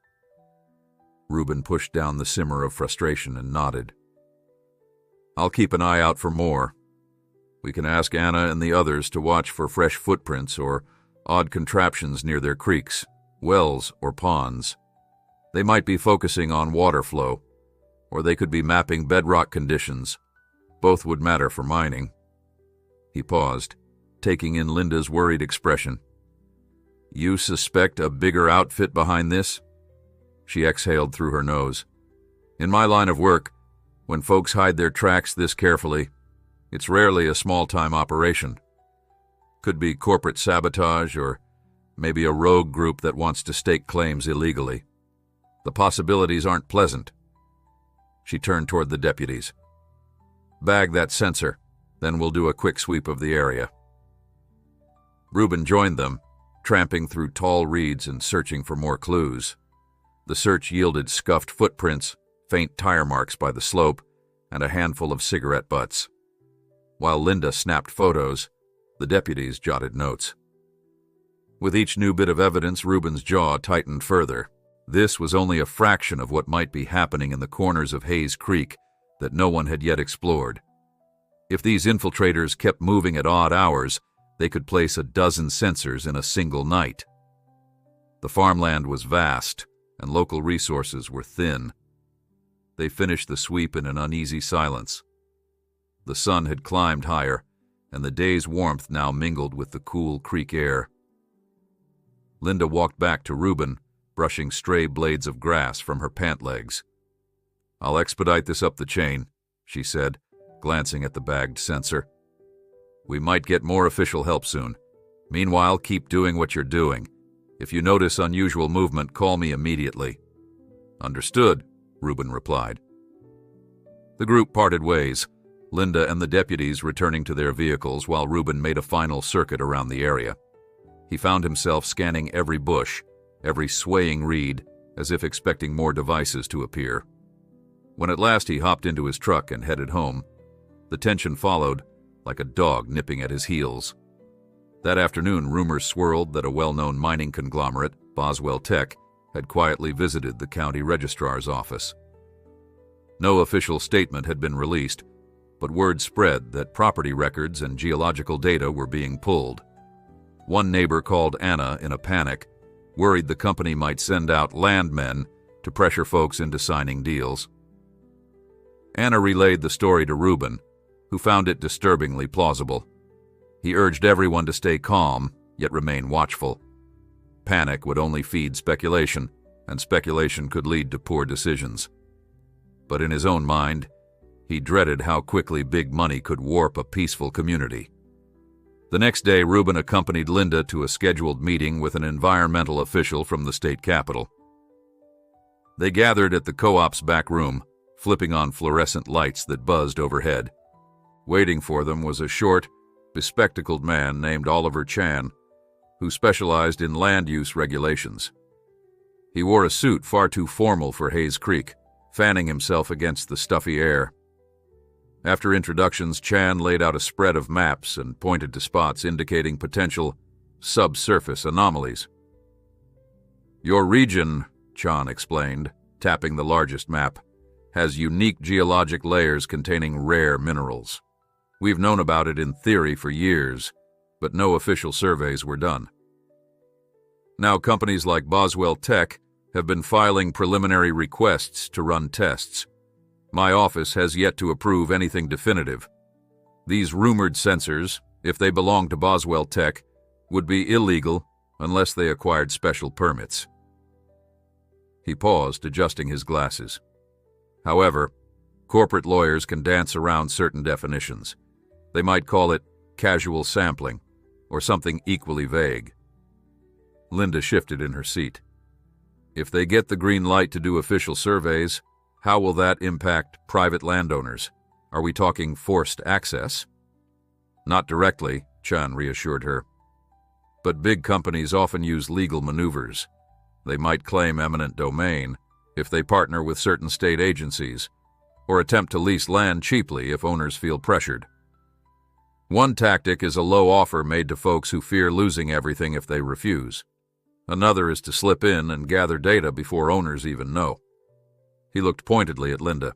Reuben pushed down the simmer of frustration and nodded. "I'll keep an eye out for more. We can ask Anna and the others to watch for fresh footprints or odd contraptions near their creeks, wells, or ponds. They might be focusing on water flow, or they could be mapping bedrock conditions. Both would matter for mining. He paused, taking in Linda's worried expression. You suspect a bigger outfit behind this? She exhaled through her nose. In my line of work, when folks hide their tracks this carefully, it's rarely a small-time operation. Could be corporate sabotage or maybe a rogue group that wants to stake claims illegally. The possibilities aren't pleasant. She turned toward the deputies. Bag that sensor, then we'll do a quick sweep of the area. Reuben joined them, tramping through tall reeds and searching for more clues. The search yielded scuffed footprints, faint tire marks by the slope, and a handful of cigarette butts. While Linda snapped photos, the deputies jotted notes. With each new bit of evidence, Reuben's jaw tightened further. This was only a fraction of what might be happening in the corners of Hayes Creek that no one had yet explored. If these infiltrators kept moving at odd hours, they could place a dozen sensors in a single night. The farmland was vast, and local resources were thin. They finished the sweep in an uneasy silence. The sun had climbed higher, and the day's warmth now mingled with the cool creek air. Linda walked back to Reuben, brushing stray blades of grass from her pant legs. I'll expedite this up the chain, she said, glancing at the bagged sensor. We might get more official help soon. Meanwhile, keep doing what you're doing. If you notice unusual movement, call me immediately. Understood, Reuben replied. The group parted ways, Linda and the deputies returning to their vehicles while Reuben made a final circuit around the area. He found himself scanning every bush, every swaying reed, as if expecting more devices to appear. When at last he hopped into his truck and headed home, the tension followed, like a dog nipping at his heels. That afternoon, rumors swirled that a well-known mining conglomerate, Boswell Tech, had quietly visited the county registrar's office. No official statement had been released, but word spread that property records and geological data were being pulled. One neighbor called Anna in a panic, worried the company might send out landmen to pressure folks into signing deals. Anna relayed the story to Reuben, who found it disturbingly plausible. He urged everyone to stay calm, yet remain watchful. Panic would only feed speculation, and speculation could lead to poor decisions. But in his own mind, he dreaded how quickly big money could warp a peaceful community. The next day, Reuben accompanied Linda to a scheduled meeting with an environmental official from the state capitol. They gathered at the co-op's back room, flipping on fluorescent lights that buzzed overhead. Waiting for them was a short, bespectacled man named Oliver Chan, who specialized in land use regulations. He wore a suit far too formal for Hayes Creek, fanning himself against the stuffy air. After introductions, Chan laid out a spread of maps and pointed to spots indicating potential subsurface anomalies. Your region, Chan explained, tapping the largest map, has unique geologic layers containing rare minerals. We've known about it in theory for years, but no official surveys were done. Now companies like Boswell Tech have been filing preliminary requests to run tests. My office has yet to approve anything definitive. These rumored sensors, if they belong to Boswell Tech, would be illegal unless they acquired special permits. He paused, adjusting his glasses. However, corporate lawyers can dance around certain definitions. They might call it casual sampling, or something equally vague. Linda shifted in her seat. If they get the green light to do official surveys, how will that impact private landowners? Are we talking forced access? Not directly, Chan reassured her. But big companies often use legal maneuvers. They might claim eminent domain if they partner with certain state agencies, or attempt to lease land cheaply if owners feel pressured. One tactic is a low offer made to folks who fear losing everything if they refuse. Another is to slip in and gather data before owners even know. He looked pointedly at Linda.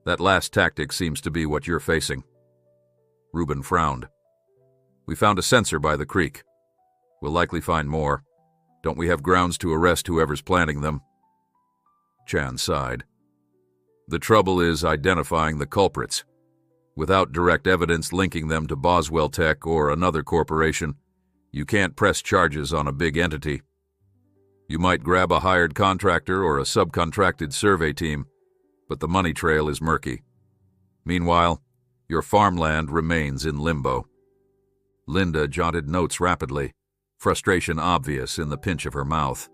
That last tactic seems to be what you're facing. Reuben frowned. We found a sensor by the creek. We'll likely find more. Don't we have grounds to arrest whoever's planning them? Chan sighed. The trouble is identifying the culprits. Without direct evidence linking them to Boswell Tech or another corporation, you can't press charges on a big entity. You might grab a hired contractor or a subcontracted survey team, but the money trail is murky. Meanwhile, your farmland remains in limbo. Linda jotted notes rapidly, frustration obvious in the pinch of her mouth.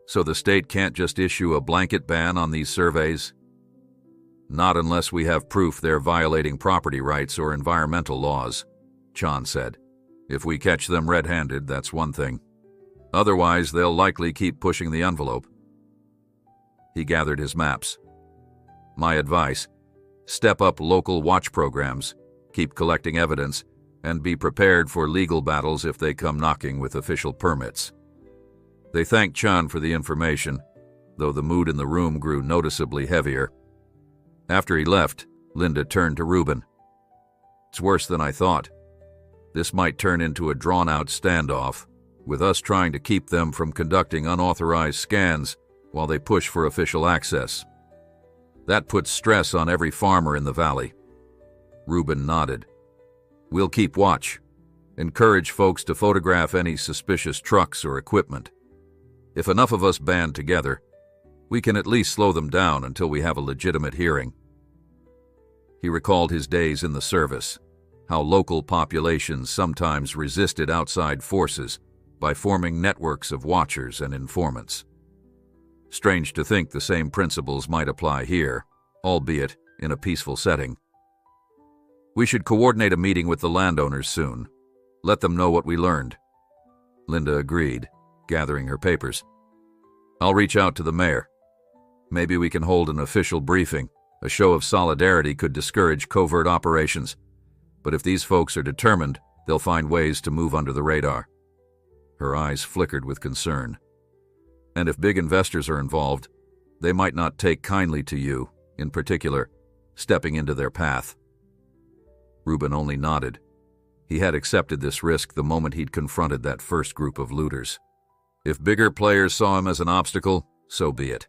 So the state can't just issue a blanket ban on these surveys? Not unless we have proof they're violating property rights or environmental laws, Chan said. If we catch them red-handed, that's one thing. Otherwise, they'll likely keep pushing the envelope. He gathered his maps. My advice: step up local watch programs, keep collecting evidence, and be prepared for legal battles if they come knocking with official permits. They thanked Chan for the information, though the mood in the room grew noticeably heavier. After he left, Linda turned to Reuben. It's worse than I thought. This might turn into a drawn-out standoff, with us trying to keep them from conducting unauthorized scans while they push for official access. That puts stress on every farmer in the valley. Reuben nodded. We'll keep watch. Encourage folks to photograph any suspicious trucks or equipment. If enough of us band together, we can at least slow them down until we have a legitimate hearing. He recalled his days in the service, how local populations sometimes resisted outside forces by forming networks of watchers and informants. Strange to think the same principles might apply here, albeit in a peaceful setting. We should coordinate a meeting with the landowners soon. Let them know what we learned. Linda agreed, gathering her papers. I'll reach out to the mayor. Maybe we can hold an official briefing. A show of solidarity could discourage covert operations. But if these folks are determined, they'll find ways to move under the radar. Her eyes flickered with concern. And if big investors are involved, they might not take kindly to you, in particular, stepping into their path. Reuben only nodded. He had accepted this risk the moment he'd confronted that first group of looters. If bigger players saw him as an obstacle, so be it.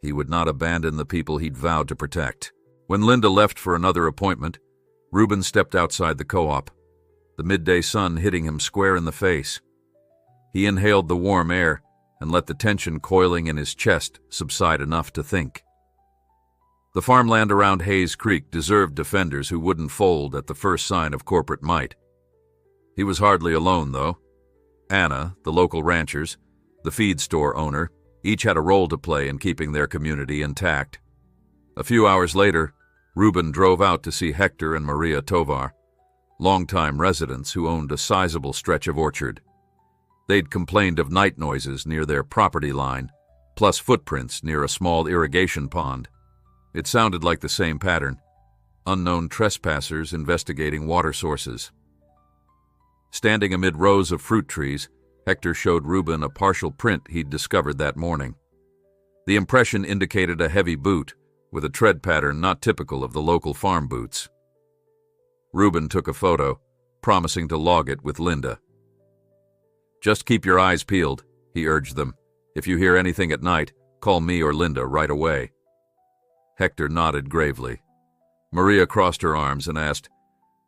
He would not abandon the people he'd vowed to protect. When Linda left for another appointment, Reuben stepped outside the co-op, the midday sun hitting him square in the face. He inhaled the warm air and let the tension coiling in his chest subside enough to think. The farmland around Hayes Creek deserved defenders who wouldn't fold at the first sign of corporate might. He was hardly alone, though. Anna, the local ranchers, the feed store owner, each had a role to play in keeping their community intact. A few hours later, Reuben drove out to see Hector and Maria Tovar, longtime residents who owned a sizable stretch of orchard. They'd complained of night noises near their property line, plus footprints near a small irrigation pond. It sounded like the same pattern: unknown trespassers investigating water sources. Standing amid rows of fruit trees, Hector showed Reuben a partial print he'd discovered that morning. The impression indicated a heavy boot, with a tread pattern not typical of the local farm boots. Reuben took a photo, promising to log it with Linda. Just keep your eyes peeled, he urged them. If you hear anything at night, call me or Linda right away. Hector nodded gravely. Maria crossed her arms and asked,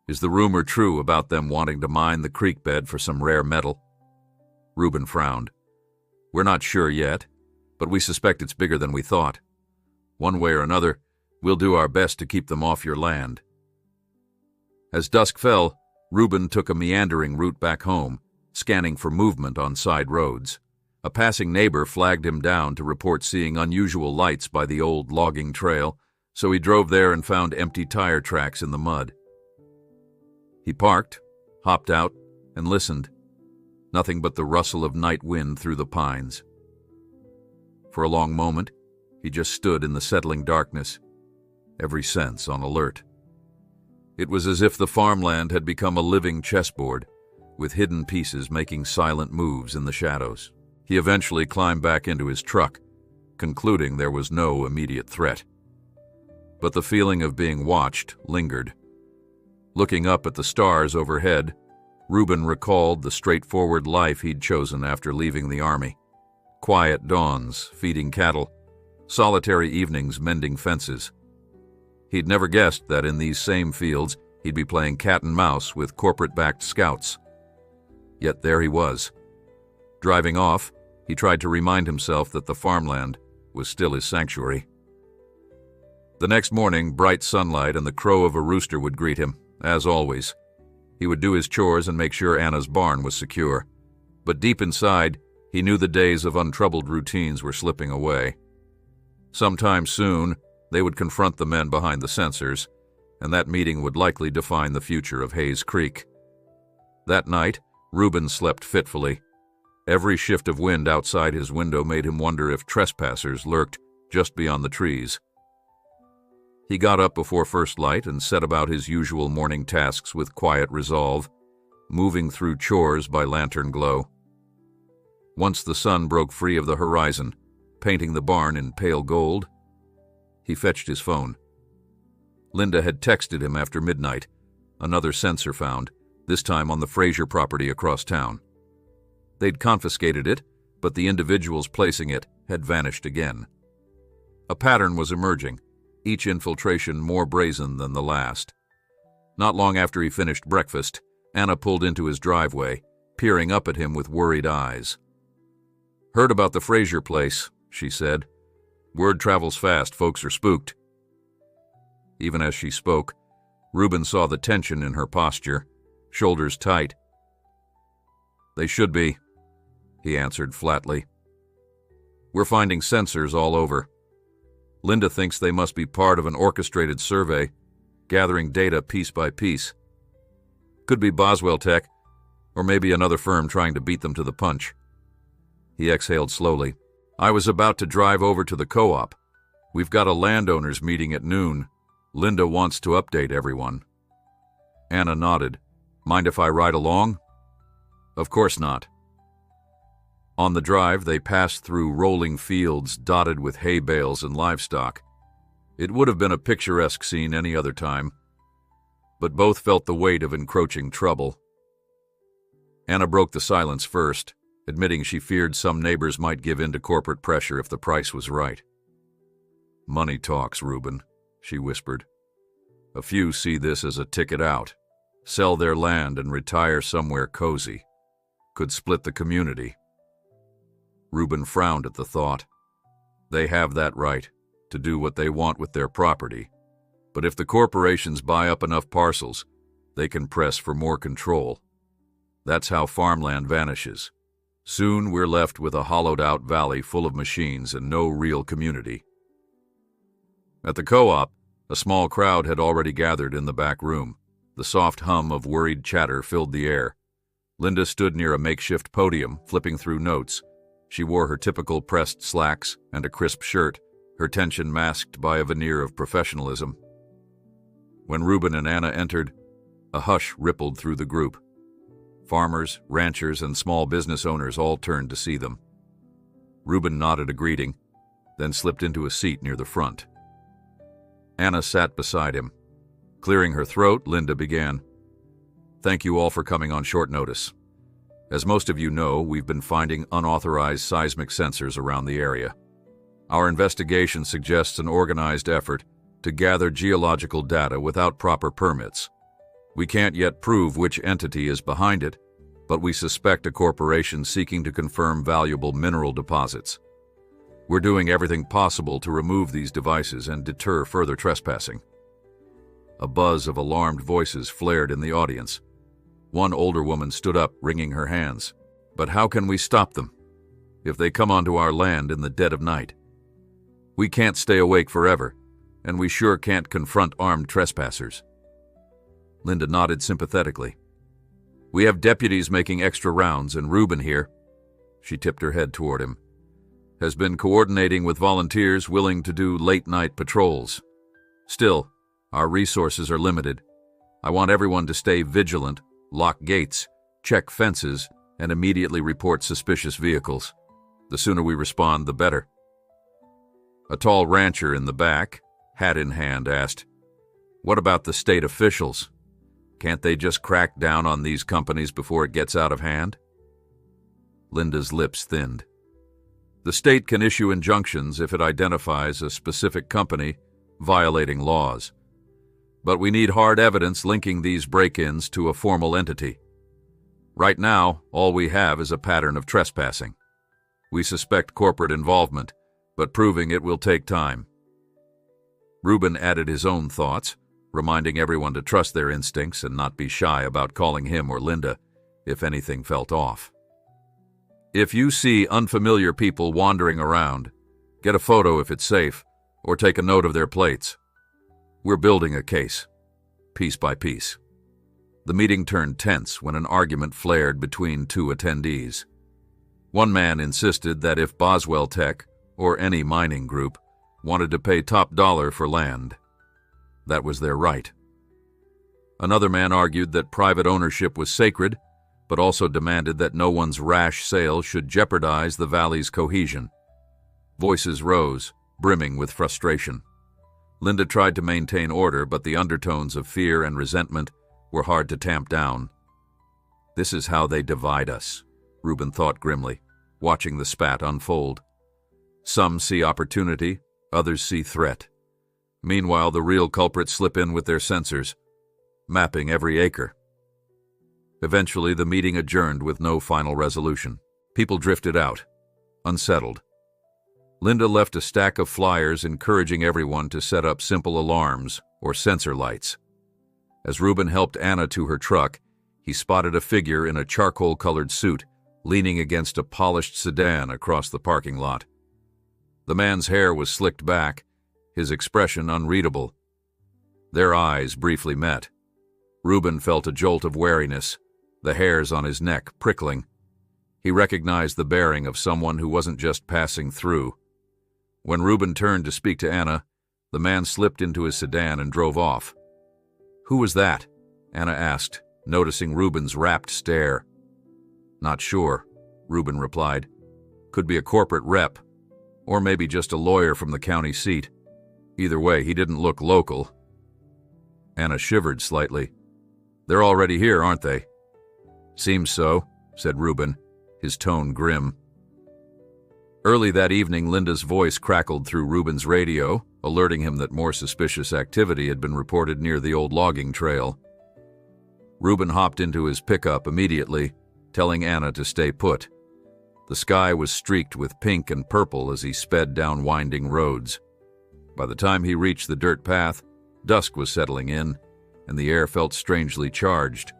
Is the rumor true about them wanting to mine the creek bed for some rare metal? Reuben frowned. We're not sure yet, but we suspect it's bigger than we thought. One way or another, we'll do our best to keep them off your land. As dusk fell, Reuben took a meandering route back home, scanning for movement on side roads. A passing neighbor flagged him down to report seeing unusual lights by the old logging trail, so he drove there and found empty tire tracks in the mud. He parked, hopped out, and listened. Nothing but the rustle of night wind through the pines. For a long moment, he just stood in the settling darkness, every sense on alert. It was as if the farmland had become a living chessboard, with hidden pieces making silent moves in the shadows. He eventually climbed back into his truck, concluding there was no immediate threat. But the feeling of being watched lingered. Looking up at the stars overhead, Reuben recalled the straightforward life he'd chosen after leaving the army. Quiet dawns, feeding cattle, solitary evenings mending fences. He'd never guessed that in these same fields he'd be playing cat and mouse with corporate-backed scouts. Yet there he was. Driving off, he tried to remind himself that the farmland was still his sanctuary. The next morning, bright sunlight and the crow of a rooster would greet him, as always. He would do his chores and make sure Anna's barn was secure. But deep inside, he knew the days of untroubled routines were slipping away. Sometime soon, they would confront the men behind the sensors, and that meeting would likely define the future of Hayes Creek. That night, Reuben slept fitfully. Every shift of wind outside his window made him wonder if trespassers lurked just beyond the trees. He got up before first light and set about his usual morning tasks with quiet resolve, moving through chores by lantern glow. Once the sun broke free of the horizon, painting the barn in pale gold, he fetched his phone. Linda had texted him after midnight, another sensor found, this time on the Fraser property across town. They'd confiscated it, but the individuals placing it had vanished again. A pattern was emerging, each infiltration more brazen than the last. Not long after he finished breakfast, Anna pulled into his driveway, peering up at him with worried eyes. "Heard about the Fraser place," she said. "Word travels fast, folks are spooked." Even as she spoke, Reuben saw the tension in her posture, shoulders tight. "They should be," he answered flatly. "We're finding sensors all over. Linda thinks they must be part of an orchestrated survey, gathering data piece by piece. Could be Boswell Tech, or maybe another firm trying to beat them to the punch." He exhaled slowly. "I was about to drive over to the co-op. We've got a landowners meeting at noon. Linda wants to update everyone." Anna nodded. "Mind if I ride along?" "Of course not." On the drive, they passed through rolling fields dotted with hay bales and livestock. It would have been a picturesque scene any other time, but both felt the weight of encroaching trouble. Anna broke the silence first, admitting she feared some neighbors might give in to corporate pressure if the price was right. "Money talks, Reuben," she whispered. "A few see this as a ticket out, sell their land and retire somewhere cozy. Could split the community." Reuben frowned at the thought. They have that right, to do what they want with their property. But if the corporations buy up enough parcels, they can press for more control. That's how farmland vanishes. Soon we're left with a hollowed-out valley full of machines and no real community. At the co-op, a small crowd had already gathered in the back room. The soft hum of worried chatter filled the air. Linda stood near a makeshift podium, flipping through notes. She wore her typical pressed slacks and a crisp shirt, her tension masked by a veneer of professionalism. When Reuben and Anna entered, a hush rippled through the group. Farmers, ranchers, and small business owners all turned to see them. Reuben nodded a greeting, then slipped into a seat near the front. Anna sat beside him. Clearing her throat, Linda began. "Thank you all for coming on short notice. As most of you know, we've been finding unauthorized seismic sensors around the area. Our investigation suggests an organized effort to gather geological data without proper permits. We can't yet prove which entity is behind it, but we suspect a corporation seeking to confirm valuable mineral deposits. We're doing everything possible to remove these devices and deter further trespassing." A buzz of alarmed voices flared in the audience. One older woman stood up, wringing her hands. "But how can we stop them? If they come onto our land in the dead of night? We can't stay awake forever, and we sure can't confront armed trespassers." Linda nodded sympathetically. "We have deputies making extra rounds, and Reuben here," she tipped her head toward him, "has been coordinating with volunteers willing to do late-night patrols. Still, our resources are limited. I want everyone to stay vigilant, lock gates, check fences, and immediately report suspicious vehicles. The sooner we respond, the better." A tall rancher in the back, hat in hand, asked, "What about the state officials?" Can't they just crack down on these companies before it gets out of hand? Linda's lips thinned. The state can issue injunctions if it identifies a specific company violating laws. But we need hard evidence linking these break-ins to a formal entity. Right now, all we have is a pattern of trespassing. We suspect corporate involvement, but proving it will take time. Reuben added his own thoughts, reminding everyone to trust their instincts and not be shy about calling him or Linda if anything felt off. If you see unfamiliar people wandering around, get a photo if it's safe, or take a note of their plates. We're building a case, piece by piece. The meeting turned tense when an argument flared between two attendees. One man insisted that if Boswell Tech, or any mining group, wanted to pay top dollar for land, that was their right. Another man argued that private ownership was sacred, but also demanded that no one's rash sale should jeopardize the valley's cohesion. Voices rose, brimming with frustration. Linda tried to maintain order, but the undertones of fear and resentment were hard to tamp down. This is how they divide us, Reuben thought grimly, watching the spat unfold. Some see opportunity, others see threat. Meanwhile, the real culprits slip in with their sensors, mapping every acre. Eventually, the meeting adjourned with no final resolution. People drifted out, unsettled. Linda left a stack of flyers encouraging everyone to set up simple alarms or sensor lights. As Reuben helped Anna to her truck, he spotted a figure in a charcoal-colored suit leaning against a polished sedan across the parking lot. The man's hair was slicked back, his expression unreadable. Their eyes briefly met. Reuben felt a jolt of wariness, the hairs on his neck prickling. He recognized the bearing of someone who wasn't just passing through. When Reuben turned to speak to Anna, the man slipped into his sedan and drove off. "Who was that?" Anna asked, noticing Reuben's rapt stare. "Not sure," Reuben replied. "Could be a corporate rep, or maybe just a lawyer from the county seat. Either way, he didn't look local." Anna shivered slightly. "They're already here, aren't they?" "Seems so," said Reuben, his tone grim. Early that evening, Linda's voice crackled through Reuben's radio, alerting him that more suspicious activity had been reported near the old logging trail. Reuben hopped into his pickup immediately, telling Anna to stay put. The sky was streaked with pink and purple as he sped down winding roads. By the time he reached the dirt path, dusk was settling in, and the air felt strangely charged.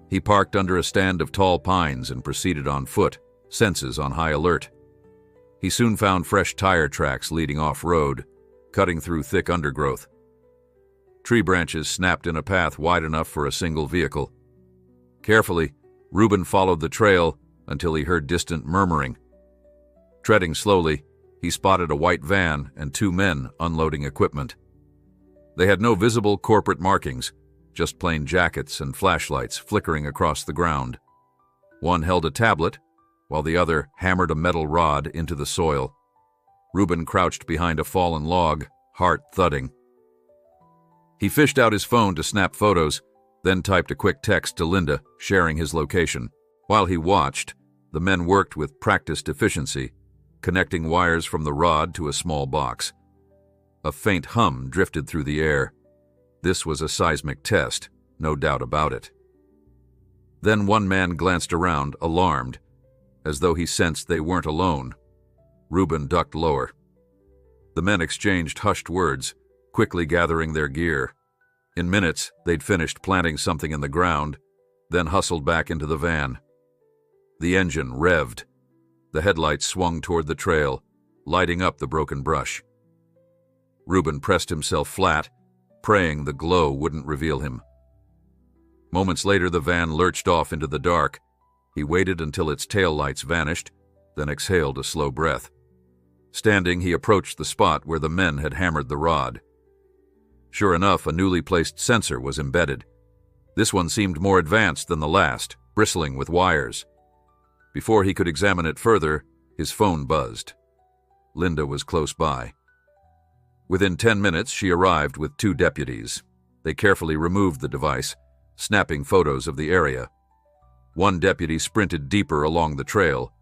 He parked under a stand of tall pines and proceeded on foot, senses on high alert. He soon found fresh tire tracks leading off-road, cutting through thick undergrowth. Tree branches snapped in a path wide enough for a single vehicle. Carefully, Reuben followed the trail until he heard distant murmuring. Treading slowly, he spotted a white van and two men unloading equipment. They had no visible corporate markings, just plain jackets and flashlights flickering across the ground. One held a tablet, while the other hammered a metal rod into the soil. Reuben crouched behind a fallen log, heart thudding. He fished out his phone to snap photos, then typed a quick text to Linda, sharing his location. While he watched, the men worked with practiced efficiency, connecting wires from the rod to a small box. A faint hum drifted through the air. This was a seismic test, no doubt about it. Then one man glanced around, alarmed, as though he sensed they weren't alone. Reuben ducked lower. The men exchanged hushed words, quickly gathering their gear. In minutes, they'd finished planting something in the ground, then hustled back into the van. The engine revved. The headlights swung toward the trail, lighting up the broken brush. Reuben pressed himself flat, praying the glow wouldn't reveal him. Moments later, the van lurched off into the dark. He waited until its taillights vanished, then exhaled a slow breath. Standing, he approached the spot where the men had hammered the rod. Sure enough, a newly placed sensor was embedded. This one seemed more advanced than the last, bristling with wires. Before he could examine it further, his phone buzzed. Linda was close by. Within 10 minutes, she arrived with two deputies. They carefully removed the device, snapping photos of the area. One deputy sprinted deeper along the trail,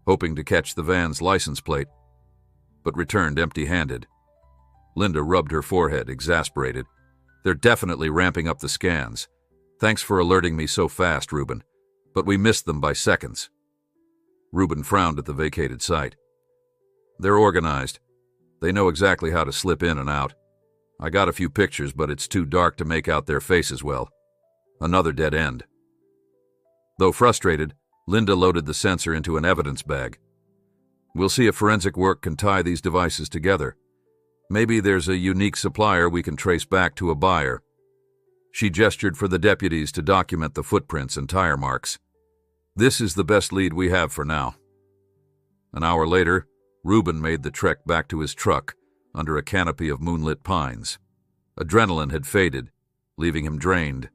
hoping to catch the van's license plate, but returned empty-handed. Linda rubbed her forehead, exasperated. They're definitely ramping up the scans. Thanks for alerting me so fast, Reuben, but we missed them by seconds. Reuben frowned at the vacated site. They're organized. They know exactly how to slip in and out. I got a few pictures, but it's too dark to make out their faces well. Another dead end. Though frustrated, Linda loaded the sensor into an evidence bag. We'll see if forensic work can tie these devices together. Maybe there's a unique supplier we can trace back to a buyer. She gestured for the deputies to document the footprints and tire marks. This is the best lead we have for now. An hour later, Reuben made the trek back to his truck under a canopy of moonlit pines. Adrenaline had faded, leaving him drained.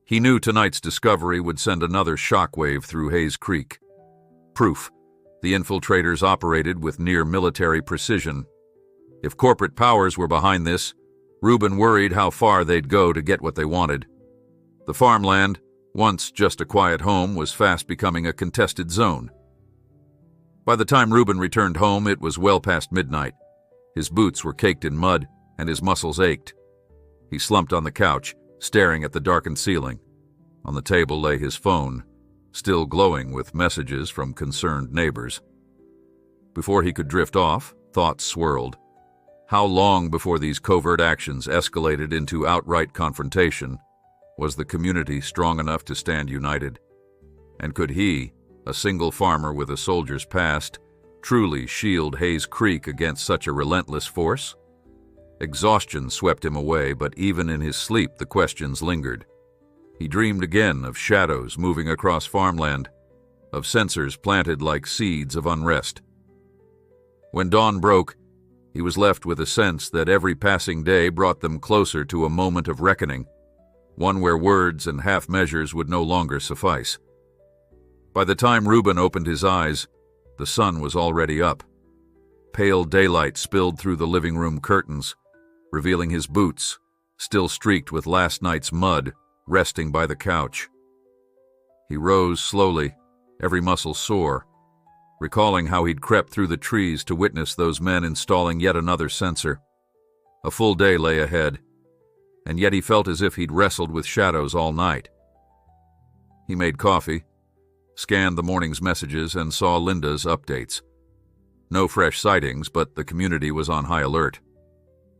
He knew tonight's discovery would send another shockwave through Hayes Creek. Proof: the infiltrators operated with near-military precision. If corporate powers were behind this, Reuben worried how far they'd go to get what they wanted. The farmland, once just a quiet home, was fast becoming a contested zone. By the time Reuben returned home, it was well past midnight. His boots were caked in mud, and his muscles ached. He slumped on the couch, staring at the darkened ceiling. On the table lay his phone, still glowing with messages from concerned neighbors. Before he could drift off, thoughts swirled. How long before these covert actions escalated into outright confrontation? Was the community strong enough to stand united? And could he, a single farmer with a soldier's past, truly shield Hayes Creek against such a relentless force? Exhaustion swept him away, but even in his sleep the questions lingered. He dreamed again of shadows moving across farmland, of sensors planted like seeds of unrest. When dawn broke, he was left with a sense that every passing day brought them closer to a moment of reckoning, one where words and half measures would no longer suffice. By the time Reuben opened his eyes, the sun was already up. Pale daylight spilled through the living room curtains, revealing his boots, still streaked with last night's mud, resting by the couch. He rose slowly, every muscle sore, recalling how he'd crept through the trees to witness those men installing yet another sensor. A full day lay ahead, and yet he felt as if he'd wrestled with shadows all night. He made coffee, scanned the morning's messages, and saw Linda's updates. No fresh sightings, but the community was on high alert.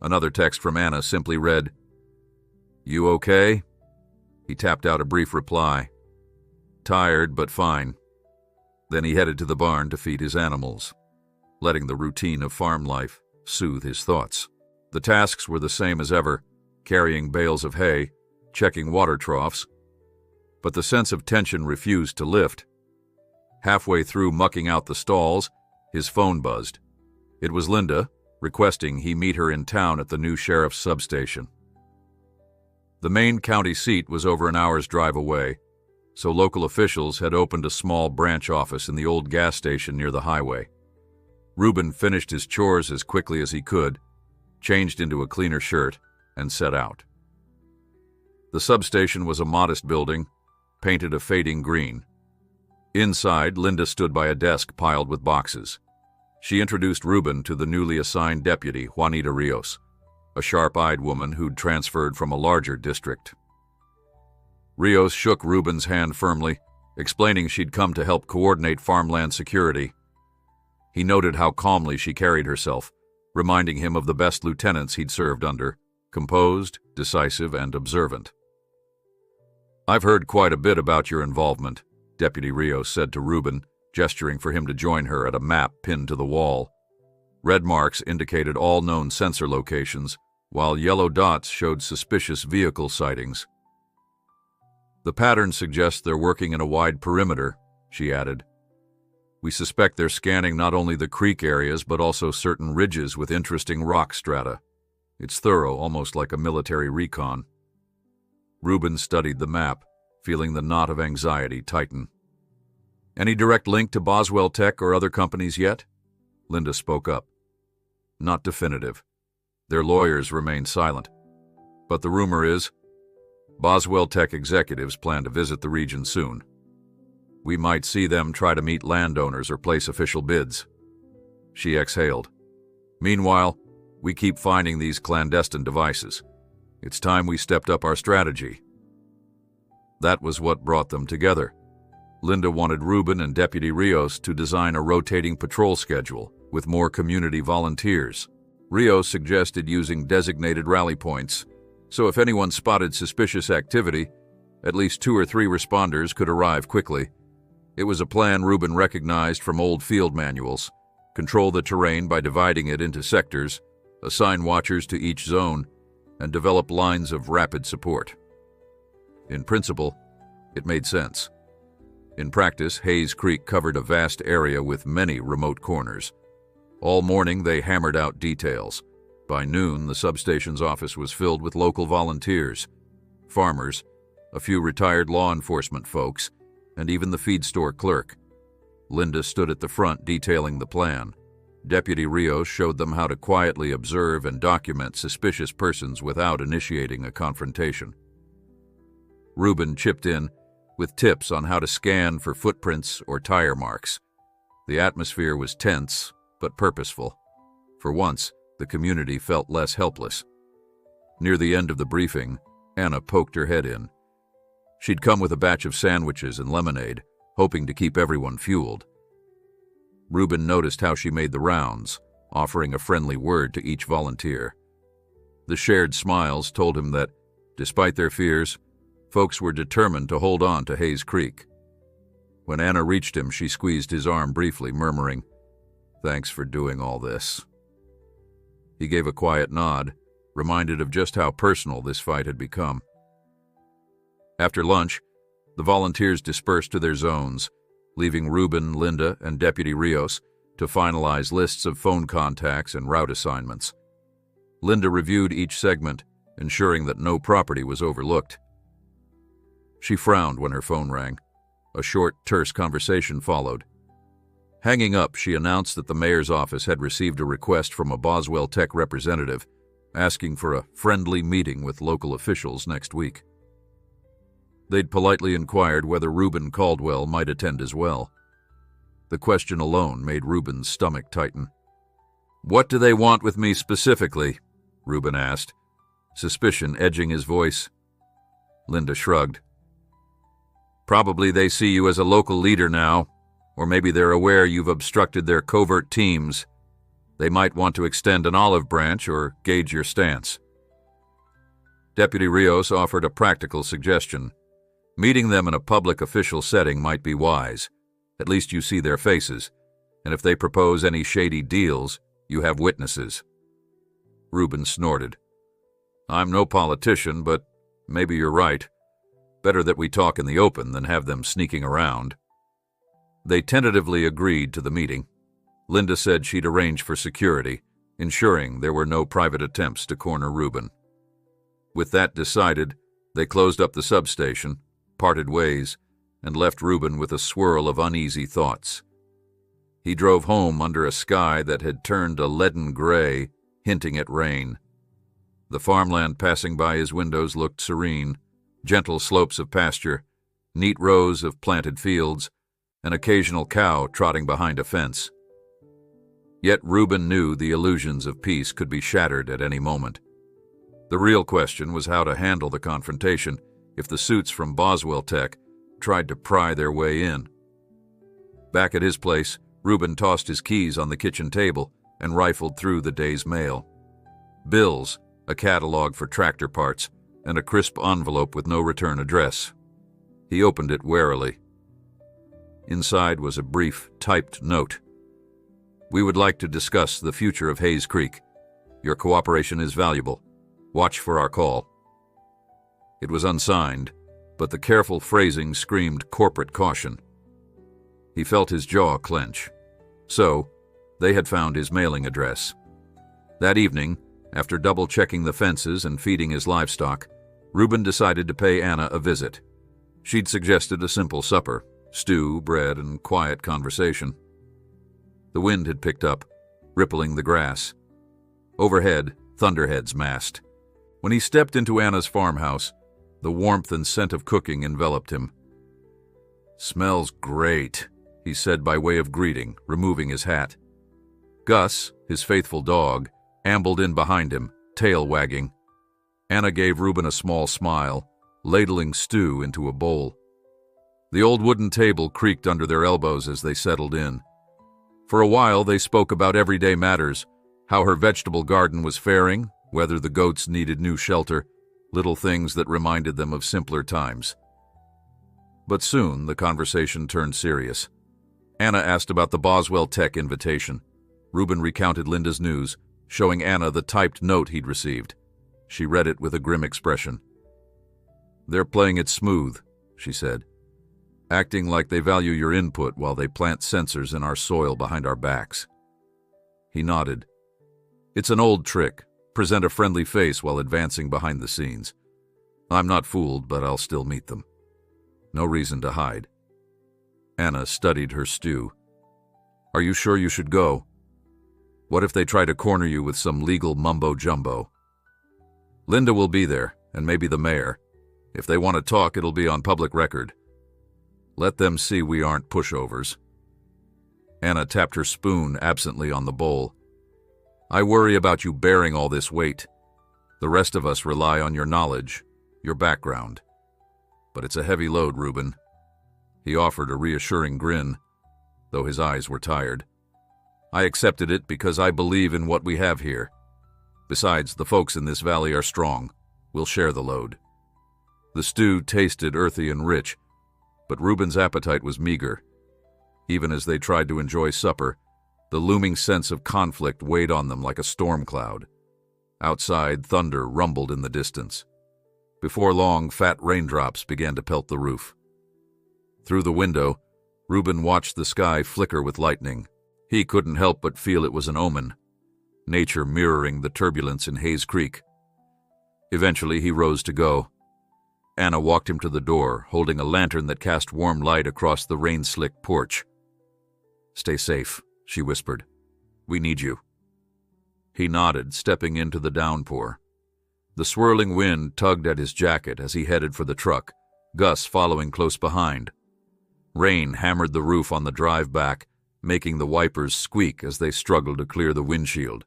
Another text from Anna simply read, "You okay?" He tapped out a brief reply. "Tired, but fine." Then he headed to the barn to feed his animals, letting the routine of farm life soothe his thoughts. The tasks were the same as ever, carrying bales of hay, checking water troughs, but the sense of tension refused to lift. Halfway through mucking out the stalls, his phone buzzed. It was Linda, requesting he meet her in town at the new sheriff's substation. The main county seat was over an hour's drive away, so local officials had opened a small branch office in the old gas station near the highway. Reuben finished his chores as quickly as he could, changed into a cleaner shirt, and set out. The substation was a modest building, painted a fading green. Inside, Linda stood by a desk piled with boxes. She introduced Reuben to the newly assigned deputy, Juanita Rios, a sharp-eyed woman who'd transferred from a larger district. Rios shook Reuben's hand firmly, explaining she'd come to help coordinate farmland security. He noted how calmly she carried herself, reminding him of the best lieutenants he'd served under, composed, decisive, and observant. "I've heard quite a bit about your involvement," Deputy Rios said to Reuben, gesturing for him to join her at a map pinned to the wall. Red marks indicated all known sensor locations, while yellow dots showed suspicious vehicle sightings. "The pattern suggests they're working in a wide perimeter," she added. "We suspect they're scanning not only the creek areas but also certain ridges with interesting rock strata. It's thorough, almost like a military recon." Reuben studied the map, feeling the knot of anxiety tighten. "Any direct link to Boswell Tech or other companies yet?" Linda spoke up. "Not definitive. Their lawyers remain silent. But the rumor is..." Boswell Tech executives plan to visit the region soon. We might see them try to meet landowners or place official bids. She exhaled. Meanwhile, we keep finding these clandestine devices. It's time we stepped up our strategy. That was what brought them together. Linda wanted Ruben and Deputy Rios to design a rotating patrol schedule with more community volunteers. Rios suggested using designated rally points, so if anyone spotted suspicious activity, at least 2 or 3 responders could arrive quickly. It was a plan Ruben recognized from old field manuals: control the terrain by dividing it into sectors, assign watchers to each zone, and develop lines of rapid support. In principle, it made sense. In practice, Hayes Creek covered a vast area with many remote corners. All morning they hammered out details. By noon, the substation's office was filled with local volunteers, farmers, a few retired law enforcement folks, and even the feed store clerk. Linda stood at the front detailing the plan. Deputy Rios showed them how to quietly observe and document suspicious persons without initiating a confrontation. Ruben chipped in with tips on how to scan for footprints or tire marks. The atmosphere was tense, but purposeful. For once, the community felt less helpless. Near the end of the briefing, Anna poked her head in. She'd come with a batch of sandwiches and lemonade, hoping to keep everyone fueled. Ruben noticed how she made the rounds, offering a friendly word to each volunteer. The shared smiles told him that, despite their fears, folks were determined to hold on to Hayes Creek. When Anna reached him, she squeezed his arm briefly, murmuring, "Thanks for doing all this." He gave a quiet nod, reminded of just how personal this fight had become. After lunch, the volunteers dispersed to their zones, leaving Ruben, Linda, and Deputy Rios to finalize lists of phone contacts and route assignments. Linda reviewed each segment, ensuring that no property was overlooked. She frowned when her phone rang. A short, terse conversation followed. Hanging up, she announced that the mayor's office had received a request from a Boswell Tech representative asking for a friendly meeting with local officials next week. They'd politely inquired whether Ruben Caldwell might attend as well. The question alone made Ruben's stomach tighten. "What do they want with me specifically?" Ruben asked, suspicion edging his voice. Linda shrugged. "Probably they see you as a local leader now, or maybe they're aware you've obstructed their covert teams. They might want to extend an olive branch or gauge your stance." Deputy Rios offered a practical suggestion. Meeting them in a public official setting might be wise. At least you see their faces, and if they propose any shady deals, you have witnesses. Ruben snorted. "I'm no politician, but maybe you're right. Better that we talk in the open than have them sneaking around." They tentatively agreed to the meeting. Linda said she'd arrange for security, ensuring there were no private attempts to corner Ruben. With that decided, they closed up the substation, parted ways, and left Ruben with a swirl of uneasy thoughts. He drove home under a sky that had turned a leaden gray, hinting at rain. The farmland passing by his windows looked serene, gentle slopes of pasture, neat rows of planted fields, an occasional cow trotting behind a fence. Yet Ruben knew the illusions of peace could be shattered at any moment. The real question was how to handle the confrontation if the suits from Boswell Tech tried to pry their way in. Back at his place, Ruben tossed his keys on the kitchen table and rifled through the day's mail. Bills, a catalog for tractor parts, and a crisp envelope with no return address. He opened it warily. Inside was a brief, typed note. "We would like to discuss the future of Hayes Creek. Your cooperation is valuable. Watch for our call." It was unsigned, but the careful phrasing screamed corporate caution. He felt his jaw clench. So, they had found his mailing address. That evening, after double-checking the fences and feeding his livestock, Ruben decided to pay Anna a visit. She'd suggested a simple supper, stew, bread, and quiet conversation. The wind had picked up, rippling the grass. Overhead, thunderheads massed. When he stepped into Anna's farmhouse, The warmth and scent of cooking enveloped him. "Smells great," he said by way of greeting, removing his hat. Gus, his faithful dog, ambled in behind him, tail wagging. Anna gave Reuben a small smile, ladling stew into a bowl. The old wooden table creaked under their elbows as they settled in. For a while they spoke about everyday matters, how her vegetable garden was faring, whether the goats needed new shelter, little things that reminded them of simpler times. But soon the conversation turned serious. Anna asked about the Boswell Tech invitation. Reuben recounted Linda's news, showing Anna the typed note he'd received. She read it with a grim expression. "They're playing it smooth," she said, "acting like they value your input while they plant sensors in our soil behind our backs." He nodded. "It's an old trick. Present a friendly face while advancing behind the scenes. I'm not fooled, but I'll still meet them. No reason to hide." Anna studied her stew. "Are you sure you should go? What if they try to corner you with some legal mumbo-jumbo? Linda will be there, and maybe the mayor. If they want to talk, it'll be on public record. Let them see we aren't pushovers." Anna tapped her spoon absently on the bowl. "I worry about you bearing all this weight. The rest of us rely on your knowledge, your background. But it's a heavy load, Reuben." He offered a reassuring grin, though his eyes were tired. "I accepted it because I believe in what we have here. Besides, the folks in this valley are strong. We'll share the load." The stew tasted earthy and rich, but Reuben's appetite was meager. Even as they tried to enjoy supper, the looming sense of conflict weighed on them like a storm cloud. Outside, thunder rumbled in the distance. Before long, fat raindrops began to pelt the roof. Through the window, Reuben watched the sky flicker with lightning. He couldn't help but feel it was an omen, nature mirroring the turbulence in Hayes Creek. Eventually, he rose to go. Anna walked him to the door, holding a lantern that cast warm light across the rain-slicked porch. "Stay safe," she whispered. "We need you." He nodded, stepping into the downpour. The swirling wind tugged at his jacket as he headed for the truck, Gus following close behind. Rain hammered the roof on the drive back, making the wipers squeak as they struggled to clear the windshield.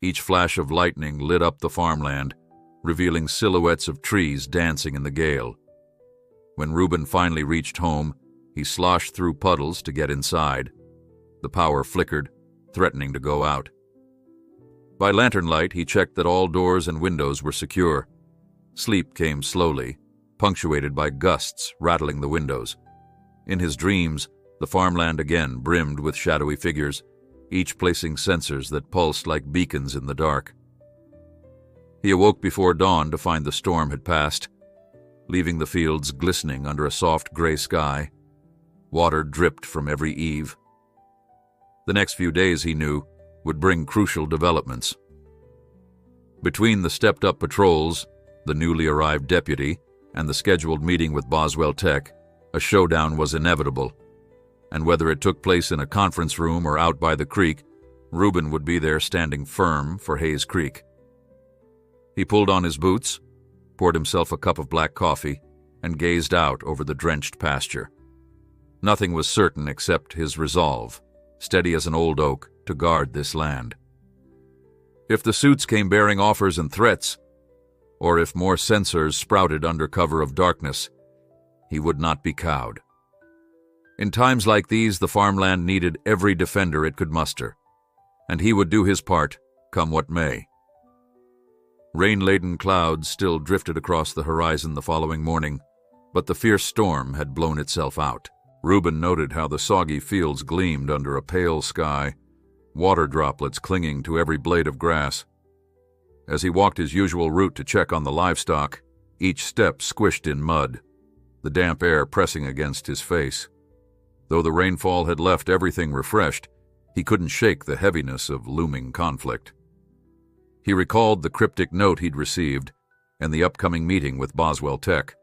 Each flash of lightning lit up the farmland, revealing silhouettes of trees dancing in the gale. When Reuben finally reached home, he sloshed through puddles to get inside. The power flickered, threatening to go out. By lantern light, he checked that all doors and windows were secure. Sleep came slowly, punctuated by gusts rattling the windows. In his dreams, the farmland again brimmed with shadowy figures, each placing sensors that pulsed like beacons in the dark. He awoke before dawn to find the storm had passed, leaving the fields glistening under a soft gray sky. Water dripped from every eave. The next few days, he knew, would bring crucial developments. Between the stepped-up patrols, the newly arrived deputy, and the scheduled meeting with Boswell Tech, a showdown was inevitable. And whether it took place in a conference room or out by the creek, Reuben would be there standing firm for Hayes Creek. He pulled on his boots, poured himself a cup of black coffee, and gazed out over the drenched pasture. Nothing was certain except his resolve, steady as an old oak, to guard this land. If the suits came bearing offers and threats, or if more sensors sprouted under cover of darkness, he would not be cowed. In times like these, the farmland needed every defender it could muster, and he would do his part, come what may. Rain-laden clouds still drifted across the horizon the following morning, but the fierce storm had blown itself out. Reuben noted how the soggy fields gleamed under a pale sky, water droplets clinging to every blade of grass. As he walked his usual route to check on the livestock, each step squished in mud, the damp air pressing against his face. Though the rainfall had left everything refreshed, he couldn't shake the heaviness of looming conflict. He recalled the cryptic note he'd received and the upcoming meeting with Boswell Tech.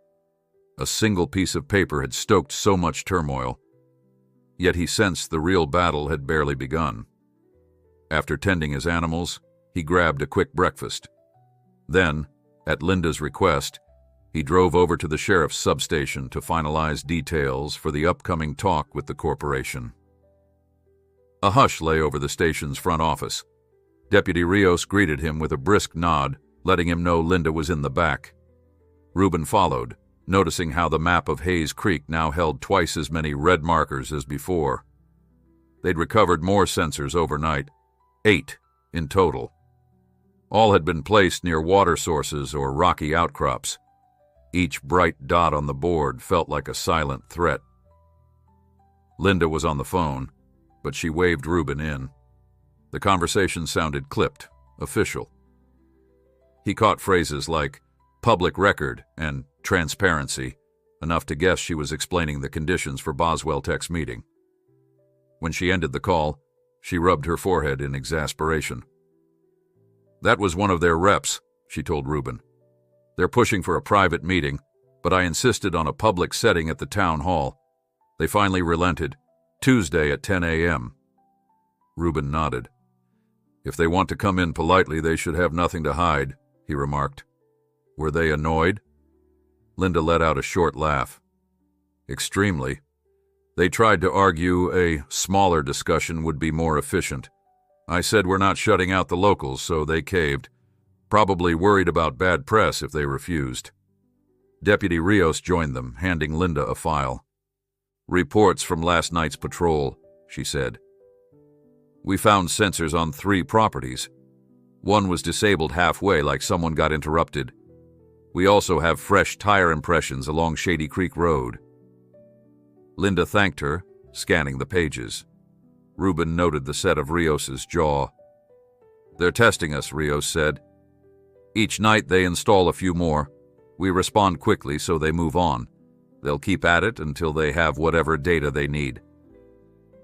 A single piece of paper had stoked so much turmoil, yet he sensed the real battle had barely begun. After tending his animals, he grabbed a quick breakfast. Then, at Linda's request, He drove over to the sheriff's substation to finalize details for the upcoming talk with the corporation. A hush lay over the station's front office. Deputy Rios greeted him with a brisk nod, letting him know Linda was in the back. Reuben followed, noticing how the map of Hayes Creek now held twice as many red markers as before. They'd recovered more sensors overnight, 8 in total. All had been placed near water sources or rocky outcrops. Each bright dot on the board felt like a silent threat. Linda was on the phone, but she waved Reuben in. The conversation sounded clipped, official. He caught phrases like public record and transparency, enough to guess she was explaining the conditions for Boswell Tech's meeting. When she ended the call, she rubbed her forehead in exasperation. "That was one of their reps," she told Reuben. "They're pushing for a private meeting, but I insisted on a public setting at the town hall. They finally relented. Tuesday at 10 a.m. Reuben nodded. "If they want to come in politely, they should have nothing to hide," he remarked. "Were they annoyed?" Linda let out a short laugh. "Extremely. They tried to argue a smaller discussion would be more efficient. I said we're not shutting out the locals, so they caved. Probably worried about bad press if they refused." Deputy Rios joined them, handing Linda a file. "Reports from last night's patrol," she said. "We found sensors on 3 properties. One was disabled halfway, like someone got interrupted. We also have fresh tire impressions along Shady Creek Road." Linda thanked her, scanning the pages. Reuben noted the set of Rios's jaw. "They're testing us," Rios said. "Each night they install a few more. We respond quickly, so they move on. They'll keep at it until they have whatever data they need."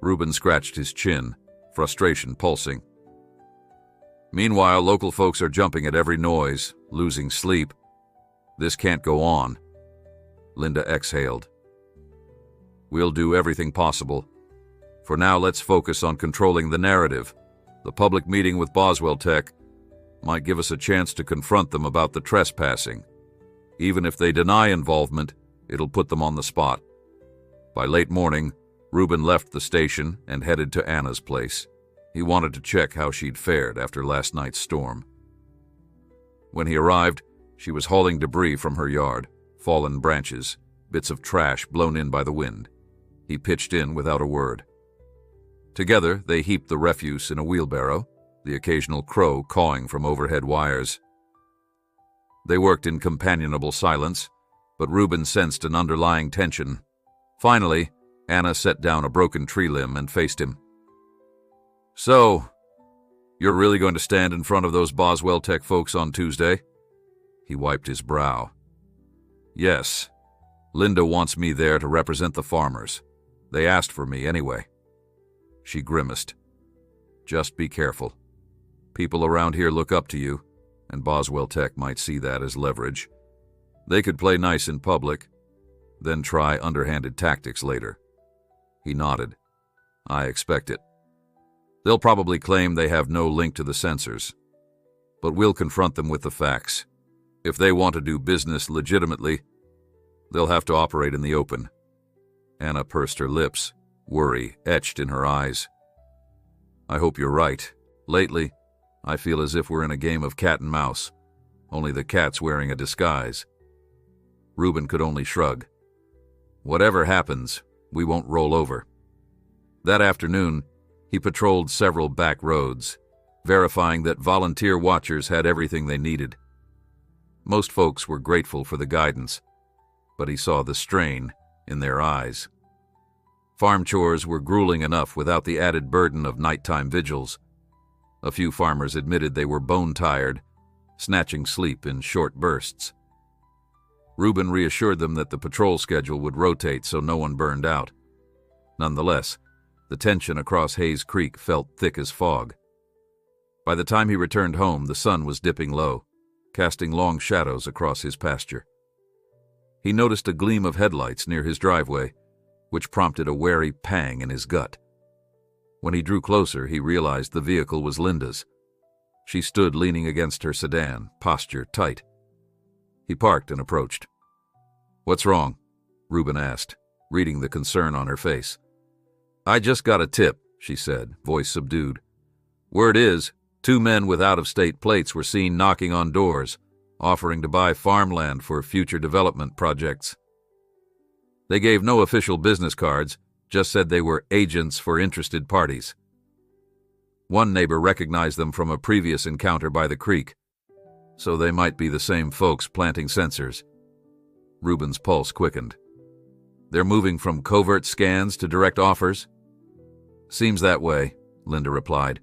Reuben scratched his chin, frustration pulsing. "Meanwhile, local folks are jumping at every noise, losing sleep. This can't go on." Linda exhaled. "We'll do everything possible. For now, let's focus on controlling the narrative. The public meeting with Boswell Tech might give us a chance to confront them about the trespassing. Even if they deny involvement, it'll put them on the spot." By late morning, Reuben left the station and headed to Anna's place. He wanted to check how she'd fared after last night's storm. When he arrived, she was hauling debris from her yard, fallen branches, bits of trash blown in by the wind. He pitched in without a word. Together, they heaped the refuse in a wheelbarrow, the occasional crow cawing from overhead wires. They worked in companionable silence, but Reuben sensed an underlying tension. Finally, Anna set down a broken tree limb and faced him. "So, you're really going to stand in front of those Boswell Tech folks on Tuesday?" He wiped his brow. "Yes. Linda wants me there to represent the farmers. They asked for me anyway." She grimaced. "Just be careful. People around here look up to you, and Boswell Tech might see that as leverage. They could play nice in public, then try underhanded tactics later." He nodded. "I expect it. They'll probably claim they have no link to the sensors, but we'll confront them with the facts. If they want to do business legitimately, they'll have to operate in the open." Anna pursed her lips, worry etched in her eyes. "I hope you're right. Lately, I feel as if we're in a game of cat and mouse, only the cat's wearing a disguise." Reuben could only shrug. "Whatever happens, we won't roll over." That afternoon, he patrolled several back roads, verifying that volunteer watchers had everything they needed. Most folks were grateful for the guidance, but he saw the strain in their eyes. Farm chores were grueling enough without the added burden of nighttime vigils. A few farmers admitted they were bone-tired, snatching sleep in short bursts. Reuben reassured them that the patrol schedule would rotate so no one burned out. Nonetheless, the tension across Hayes Creek felt thick as fog. By the time he returned home, the sun was dipping low, casting long shadows across his pasture. He noticed a gleam of headlights near his driveway, which prompted a wary pang in his gut. When he drew closer, he realized the vehicle was Linda's. She stood leaning against her sedan, posture tight. He parked and approached. "What's wrong?" Reuben asked, reading the concern on her face. "I just got a tip," she said, voice subdued. "Word is, 2 men with out-of-state plates were seen knocking on doors, offering to buy farmland for future development projects. They gave no official business cards, just said they were agents for interested parties. One neighbor recognized them from a previous encounter by the creek, so they might be the same folks planting sensors." Reuben's pulse quickened. "They're moving from covert scans to direct offers?" "Seems that way," Linda replied.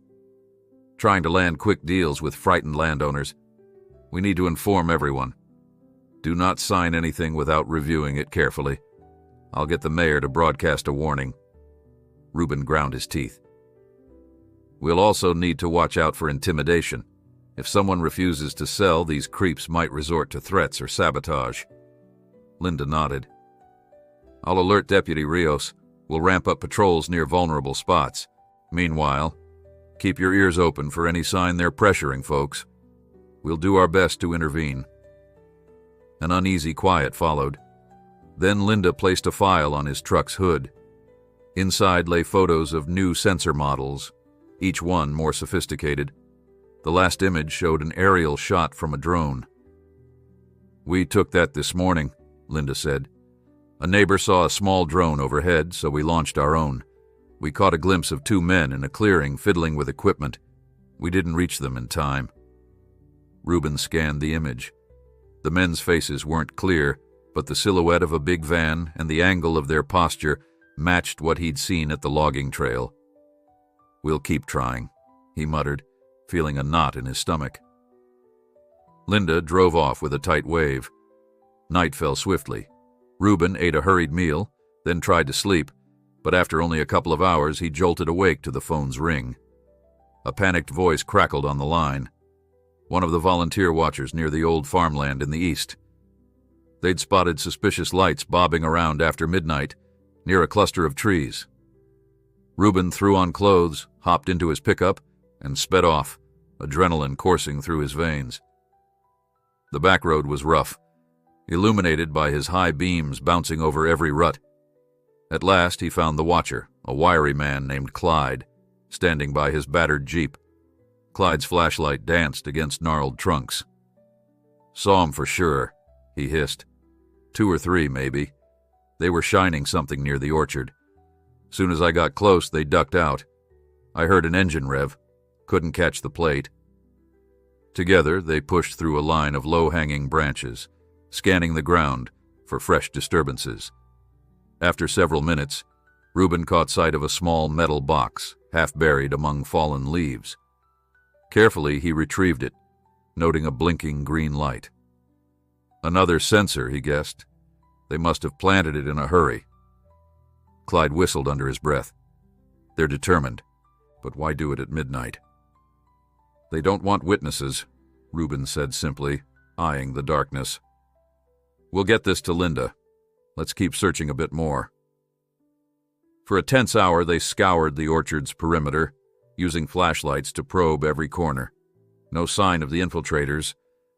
"Trying to land quick deals with frightened landowners. We need to inform everyone. Do not sign anything without reviewing it carefully. I'll get the mayor to broadcast a warning." Reuben ground his teeth. "We'll also need to watch out for intimidation. If someone refuses to sell, these creeps might resort to threats or sabotage." Linda nodded. "I'll alert Deputy Rios. We'll ramp up patrols near vulnerable spots. Meanwhile, keep your ears open for any sign they're pressuring folks. We'll do our best to intervene." An uneasy quiet followed. Then Linda placed a file on his truck's hood. Inside lay photos of new sensor models, each one more sophisticated. The last image showed an aerial shot from a drone. "We took that this morning," Linda said. "A neighbor saw a small drone overhead, so we launched our own. We caught a glimpse of 2 men in a clearing fiddling with equipment. We didn't reach them in time." Reuben scanned the image. The men's faces weren't clear, but the silhouette of a big van and the angle of their posture matched what he'd seen at the logging trail. "We'll keep trying," he muttered, feeling a knot in his stomach. Linda drove off with a tight wave. Night fell swiftly. Reuben ate a hurried meal, then tried to sleep, but after only a couple of hours he jolted awake to the phone's ring. A panicked voice crackled on the line. One of the volunteer watchers near the old farmland in the east. They'd spotted suspicious lights bobbing around after midnight, near a cluster of trees. Reuben threw on clothes, hopped into his pickup, and sped off, adrenaline coursing through his veins. The back road was rough, illuminated by his high beams bouncing over every rut. At last he found the watcher, a wiry man named Clyde, standing by his battered Jeep. Clyde's flashlight danced against gnarled trunks. "Saw 'em for sure," he hissed. 2 or 3, maybe. They were shining something near the orchard. Soon as I got close, they ducked out. I heard an engine rev. Couldn't catch the plate. Together, they pushed through a line of low-hanging branches, scanning the ground for fresh disturbances. After several minutes, Reuben caught sight of a small metal box, half buried among fallen leaves. Carefully, he retrieved it, noting a blinking green light. Another sensor, he guessed. They must have planted it in a hurry. Clyde whistled under his breath. They're determined, but why do it at midnight? They don't want witnesses, Reuben said simply, eyeing the darkness. We'll get this to Linda. Let's keep searching a bit more. For a tense hour, they scoured the orchard's perimeter, using flashlights to probe every corner. No sign of the infiltrators,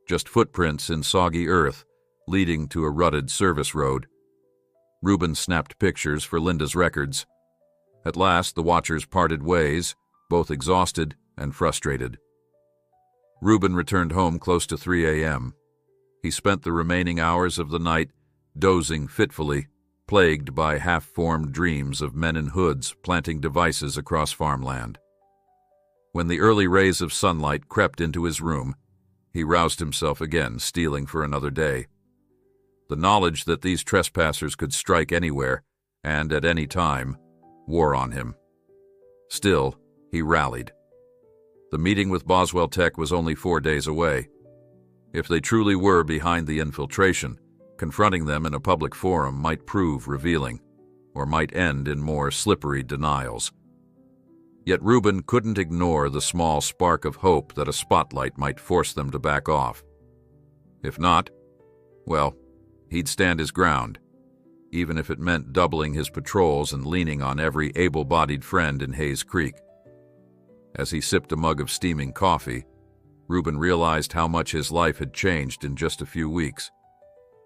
just footprints in soggy earth, leading to a rutted service road. Reuben snapped pictures for Linda's records. At last, the watchers parted ways, both exhausted and frustrated. Reuben returned home close to 3 a.m. He spent the remaining hours of the night dozing fitfully, plagued by half-formed dreams of men in hoods planting devices across farmland. When the early rays of sunlight crept into his room, he roused himself again, steeling for another day. The knowledge that these trespassers could strike anywhere, and at any time, wore on him. Still, he rallied. The meeting with Boswell Tech was only 4 days away. If they truly were behind the infiltration, confronting them in a public forum might prove revealing, or might end in more slippery denials. Yet Reuben couldn't ignore the small spark of hope that a spotlight might force them to back off. If not, well, he'd stand his ground, even if it meant doubling his patrols and leaning on every able-bodied friend in Hayes Creek. As he sipped a mug of steaming coffee, Reuben realized how much his life had changed in just a few weeks.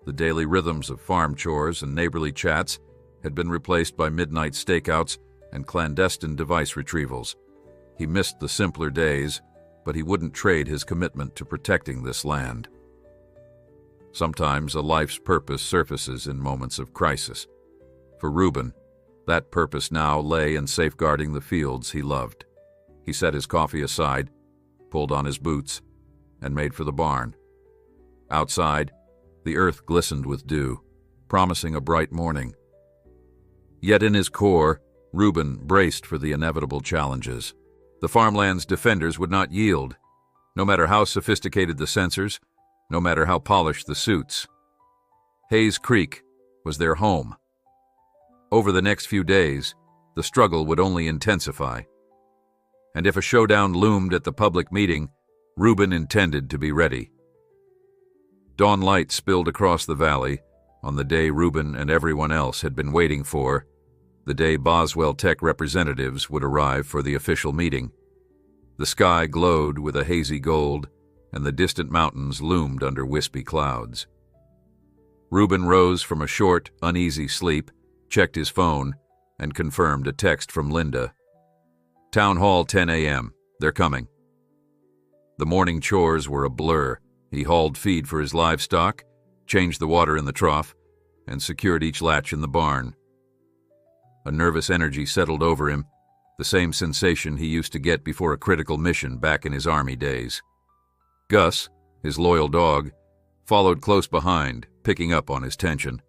The daily rhythms of farm chores and neighborly chats had been replaced by midnight stakeouts and clandestine device retrievals. He missed the simpler days, but he wouldn't trade his commitment to protecting this land. Sometimes a life's purpose surfaces in moments of crisis. For Reuben, that purpose now lay in safeguarding the fields he loved. He set his coffee aside, pulled on his boots, and made for the barn. Outside, the earth glistened with dew, promising a bright morning. Yet in his core, Reuben braced for the inevitable challenges. The farmland's defenders would not yield, no matter how sophisticated the sensors, no matter how polished the suits. Hayes Creek was their home. Over the next few days, the struggle would only intensify. And if a showdown loomed at the public meeting, Reuben intended to be ready. Dawn light spilled across the valley on the day Reuben and everyone else had been waiting for, the day Boswell Tech representatives would arrive for the official meeting. The sky glowed with a hazy gold, and the distant mountains loomed under wispy clouds. Reuben rose from a short, uneasy sleep, checked his phone, and confirmed a text from Linda. Town Hall, 10 a.m. They're coming. The morning chores were a blur. He hauled feed for his livestock, changed the water in the trough, and secured each latch in the barn. A nervous energy settled over him, the same sensation he used to get before a critical mission back in his Army days. Gus, his loyal dog, followed close behind, picking up on his tension.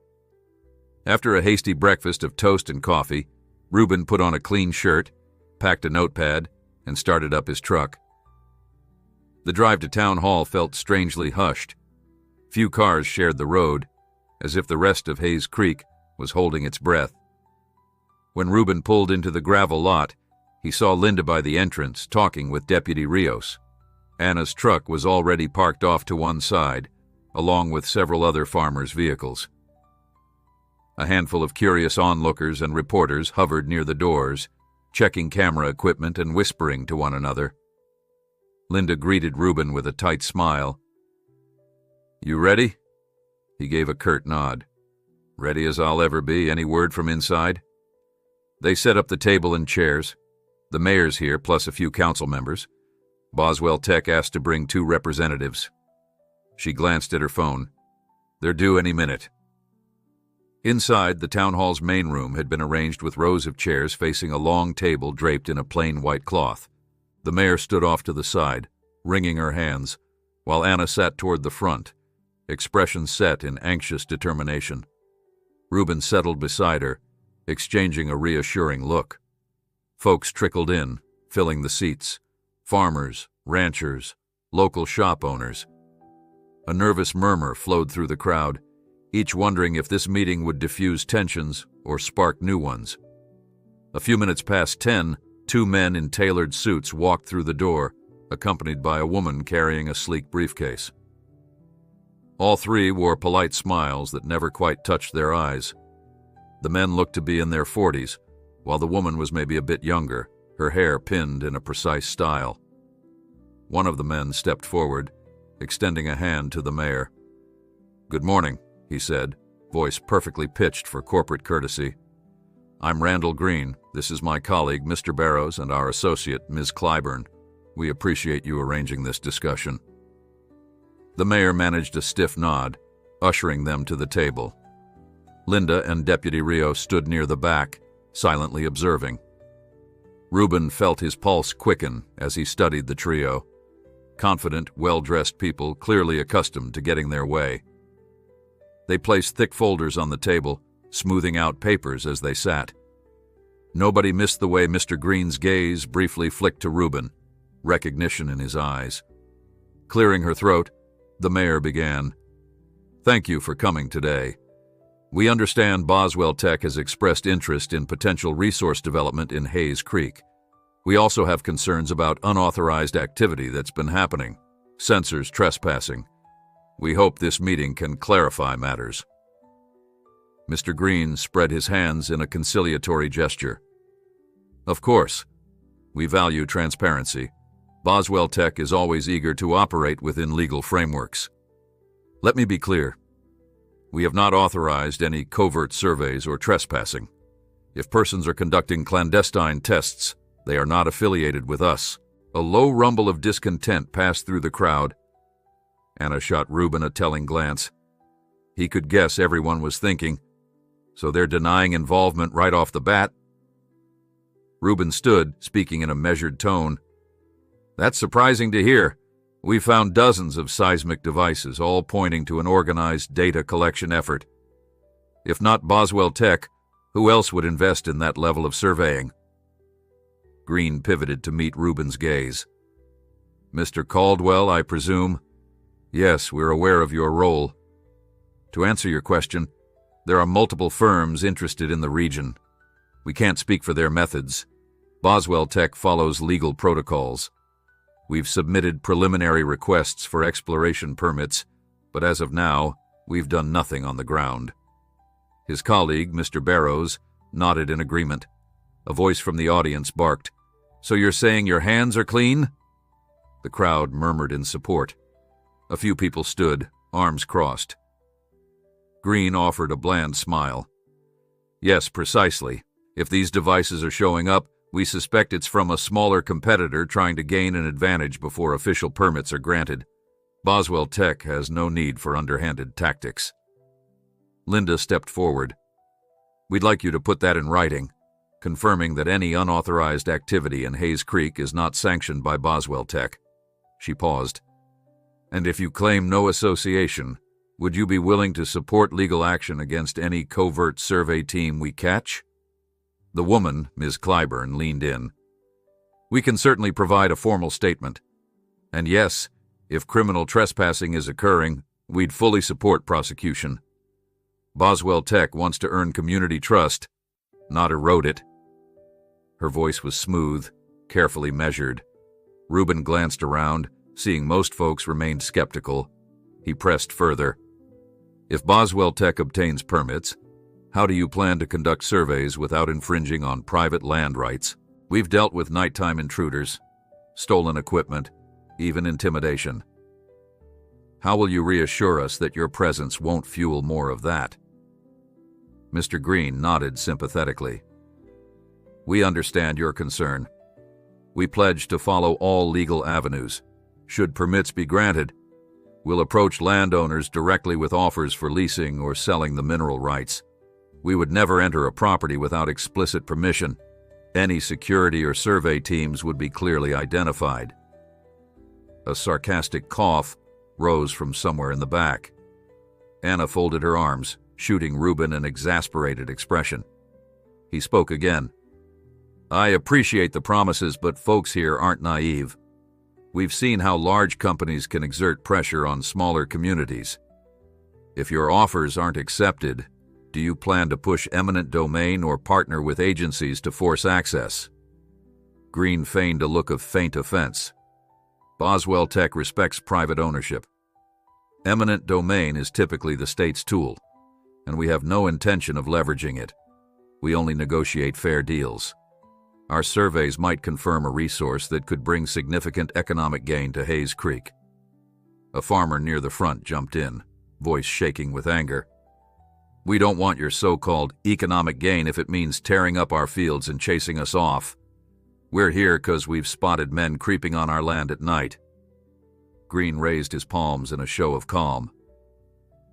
After a hasty breakfast of toast and coffee, Reuben put on a clean shirt, packed a notepad, and started up his truck. The drive to Town Hall felt strangely hushed. Few cars shared the road, as if the rest of Hayes Creek was holding its breath. When Reuben pulled into the gravel lot, he saw Linda by the entrance, talking with Deputy Rios. Anna's truck was already parked off to one side, along with several other farmers' vehicles. A handful of curious onlookers and reporters hovered near the doors, checking camera equipment and whispering to one another. Linda greeted Reuben with a tight smile. "You ready?" He gave a curt nod. "Ready as I'll ever be. Any word from inside?" They set up the table and chairs. The mayor's here, plus a few council members. Boswell Tech asked to bring 2 representatives. She glanced at her phone. "They're due any minute." Inside, the town hall's main room had been arranged with rows of chairs facing a long table draped in a plain white cloth. The mayor stood off to the side, wringing her hands, while Anna sat toward the front, expression set in anxious determination. Reuben settled beside her, exchanging a reassuring look. Folks trickled in, filling the seats. Farmers, ranchers, local shop owners. A nervous murmur flowed through the crowd, each wondering if this meeting would diffuse tensions or spark new ones. A few minutes past 10, 2 men in tailored suits walked through the door, accompanied by a woman carrying a sleek briefcase. All 3 wore polite smiles that never quite touched their eyes. The men looked to be in their 40s, while the woman was maybe a bit younger, her hair pinned in a precise style. One of the men stepped forward, extending a hand to the mayor. "Good morning," he said, voice perfectly pitched for corporate courtesy. "I'm Randall Green. This is my colleague, Mr. Barrows, and our associate, Ms. Clyburn. We appreciate you arranging this discussion." The mayor managed a stiff nod, ushering them to the table. Linda and Deputy Rios stood near the back, silently observing. Reuben felt his pulse quicken as he studied the trio. Confident, well-dressed people clearly accustomed to getting their way. They placed thick folders on the table, smoothing out papers as they sat. Nobody missed the way Mr. Green's gaze briefly flicked to Reuben, recognition in his eyes. Clearing her throat, the mayor began. "Thank you for coming today. We understand Boswell Tech has expressed interest in potential resource development in Hayes Creek. We also have concerns about unauthorized activity that's been happening, sensors trespassing. We hope this meeting can clarify matters." Mr. Green spread his hands in a conciliatory gesture. "Of course. We value transparency. Boswell Tech is always eager to operate within legal frameworks. Let me be clear. We have not authorized any covert surveys or trespassing. If persons are conducting clandestine tests, they are not affiliated with us. A low rumble of discontent passed through the crowd. Anna shot Reuben a telling glance. He could guess everyone was thinking, so they're denying involvement right off the bat? Reuben stood, speaking in a measured tone. That's surprising to hear. We found dozens of seismic devices, all pointing to an organized data collection effort. If not Boswell Tech, who else would invest in that level of surveying? Green pivoted to meet Reuben's gaze. Mr. Caldwell, I presume? Yes, we're aware of your role. To answer your question, there are multiple firms interested in the region. We can't speak for their methods. Boswell Tech follows legal protocols. We've submitted preliminary requests for exploration permits, but as of now, we've done nothing on the ground. His colleague, Mr. Barrows, nodded in agreement. A voice from the audience barked, "So you're saying your hands are clean?" The crowd murmured in support. A few people stood, arms crossed. Green offered a bland smile. Yes, precisely. If these devices are showing up, we suspect it's from a smaller competitor trying to gain an advantage before official permits are granted. Boswell Tech has no need for underhanded tactics. Linda stepped forward. We'd like you to put that in writing, confirming that any unauthorized activity in Hayes Creek is not sanctioned by Boswell Tech. She paused. And if you claim no association, would you be willing to support legal action against any covert survey team we catch? The woman, Ms. Clyburn, leaned in. We can certainly provide a formal statement. And yes, if criminal trespassing is occurring, we'd fully support prosecution. Boswell Tech wants to earn community trust, not erode it. Her voice was smooth, carefully measured. Reuben glanced around, seeing most folks remained skeptical. He pressed further. If Boswell Tech obtains permits, how do you plan to conduct surveys without infringing on private land rights? We've dealt with nighttime intruders, stolen equipment, even intimidation. How will you reassure us that your presence won't fuel more of that? Mr. Green nodded sympathetically. We understand your concern. We pledge to follow all legal avenues. Should permits be granted, we'll approach landowners directly with offers for leasing or selling the mineral rights. We would never enter a property without explicit permission. Any security or survey teams would be clearly identified. A sarcastic cough rose from somewhere in the back. Anna folded her arms, shooting Reuben an exasperated expression. He spoke again. I appreciate the promises, but folks here aren't naive. We've seen how large companies can exert pressure on smaller communities. If your offers aren't accepted, do you plan to push eminent domain or partner with agencies to force access? Green feigned a look of faint offense. Boswell Tech respects private ownership. Eminent domain is typically the state's tool, and we have no intention of leveraging it. We only negotiate fair deals. Our surveys might confirm a resource that could bring significant economic gain to Hayes Creek. A farmer near the front jumped in, voice shaking with anger. We don't want your so-called economic gain if it means tearing up our fields and chasing us off. We're here because we've spotted men creeping on our land at night. Green raised his palms in a show of calm.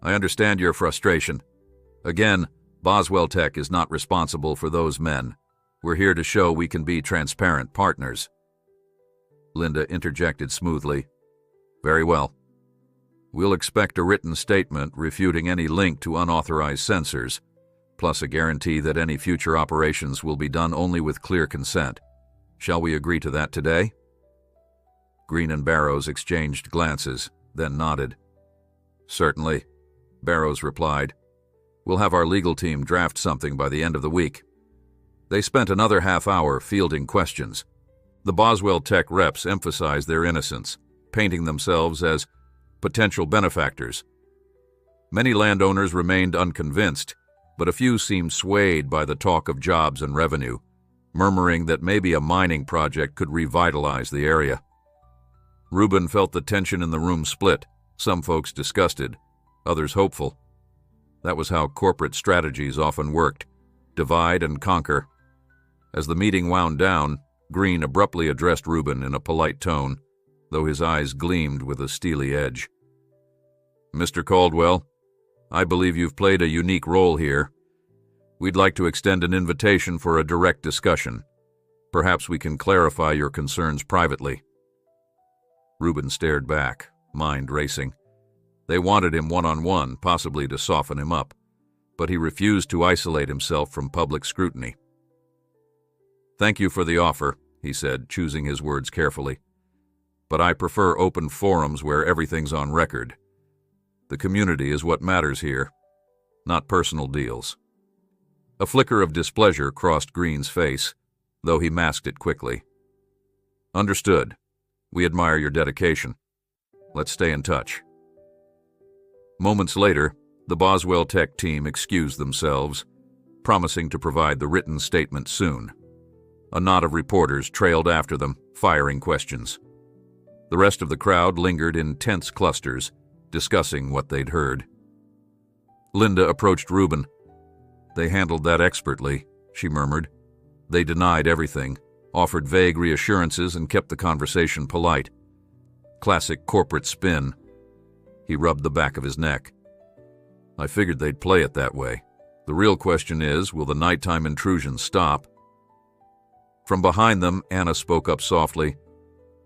I understand your frustration. Again, Boswell Tech is not responsible for those men. We're here to show we can be transparent partners. Linda interjected smoothly. Very well. We'll expect a written statement refuting any link to unauthorized sensors, plus a guarantee that any future operations will be done only with clear consent. Shall we agree to that today? Green and Barrows exchanged glances, then nodded. Certainly, Barrows replied. We'll have our legal team draft something by the end of the week. They spent another half hour fielding questions. The Boswell Tech reps emphasized their innocence, painting themselves as potential benefactors. Many landowners remained unconvinced, but a few seemed swayed by the talk of jobs and revenue, murmuring that maybe a mining project could revitalize the area. Reuben felt the tension in the room split, some folks disgusted, others hopeful. That was how corporate strategies often worked: divide and conquer. As the meeting wound down, Green abruptly addressed Rubin in a polite tone, though his eyes gleamed with a steely edge. "Mr. Caldwell, I believe you've played a unique role here. We'd like to extend an invitation for a direct discussion. Perhaps we can clarify your concerns privately." Rubin stared back, mind racing. They wanted him one-on-one, possibly to soften him up, but he refused to isolate himself from public scrutiny. "Thank you for the offer," he said, choosing his words carefully. "But I prefer open forums where everything's on record. The community is what matters here, not personal deals." A flicker of displeasure crossed Green's face, though he masked it quickly. "Understood. We admire your dedication. Let's stay in touch." Moments later, the Boswell Tech team excused themselves, promising to provide the written statement soon. A knot of reporters trailed after them, firing questions. The rest of the crowd lingered in tense clusters, discussing what they'd heard. Linda approached Rubin. "They handled that expertly," she murmured. "They denied everything, offered vague reassurances, and kept the conversation polite. Classic corporate spin." He rubbed the back of his neck. "I figured they'd play it that way. The real question is, will the nighttime intrusions stop?" From behind them, Anna spoke up softly.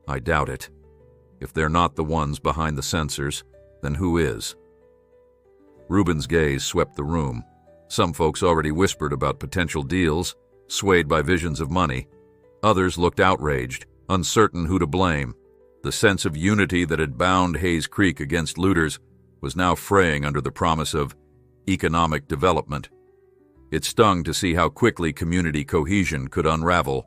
"I doubt it. If they're not the ones behind the sensors, then who is?" Rubin's gaze swept the room. Some folks already whispered about potential deals, swayed by visions of money. Others looked outraged, uncertain who to blame. The sense of unity that had bound Hayes Creek against looters was now fraying under the promise of economic development. It stung to see how quickly community cohesion could unravel.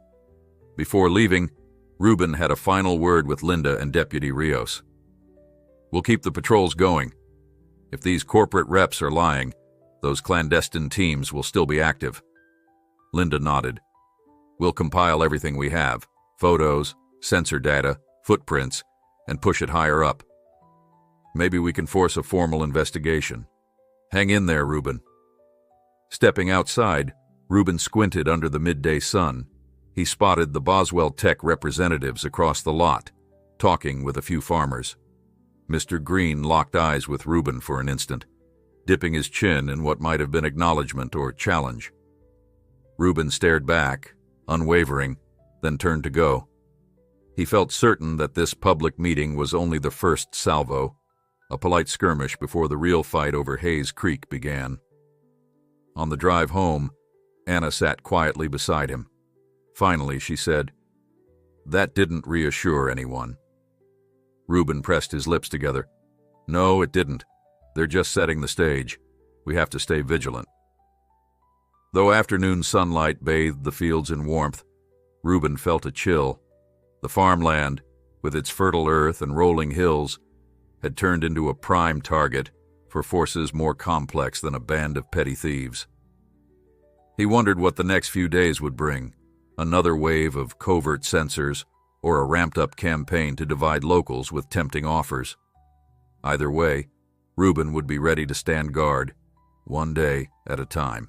Before leaving, Rubin had a final word with Linda and Deputy Rios. "We'll keep the patrols going. If these corporate reps are lying, those clandestine teams will still be active." Linda nodded. "We'll compile everything we have: photos, sensor data, footprints, and push it higher up. Maybe we can force a formal investigation. Hang in there, Rubin." Stepping outside, Rubin squinted under the midday sun. He spotted the Boswell Tech representatives across the lot, talking with a few farmers. Mr. Green locked eyes with Rubin for an instant, dipping his chin in what might have been acknowledgement or challenge. Rubin stared back, unwavering, then turned to go. He felt certain that this public meeting was only the first salvo, a polite skirmish before the real fight over Hayes Creek began. On the drive home, Anna sat quietly beside him. Finally, she said, "That didn't reassure anyone." Rubin pressed his lips together. "No, it didn't. They're just setting the stage. We have to stay vigilant." Though afternoon sunlight bathed the fields in warmth, Rubin felt a chill. The farmland, with its fertile earth and rolling hills, had turned into a prime target for forces more complex than a band of petty thieves. He wondered what the next few days would bring: another wave of covert sensors or a ramped-up campaign to divide locals with tempting offers. Either way, Rubin would be ready to stand guard, one day at a time.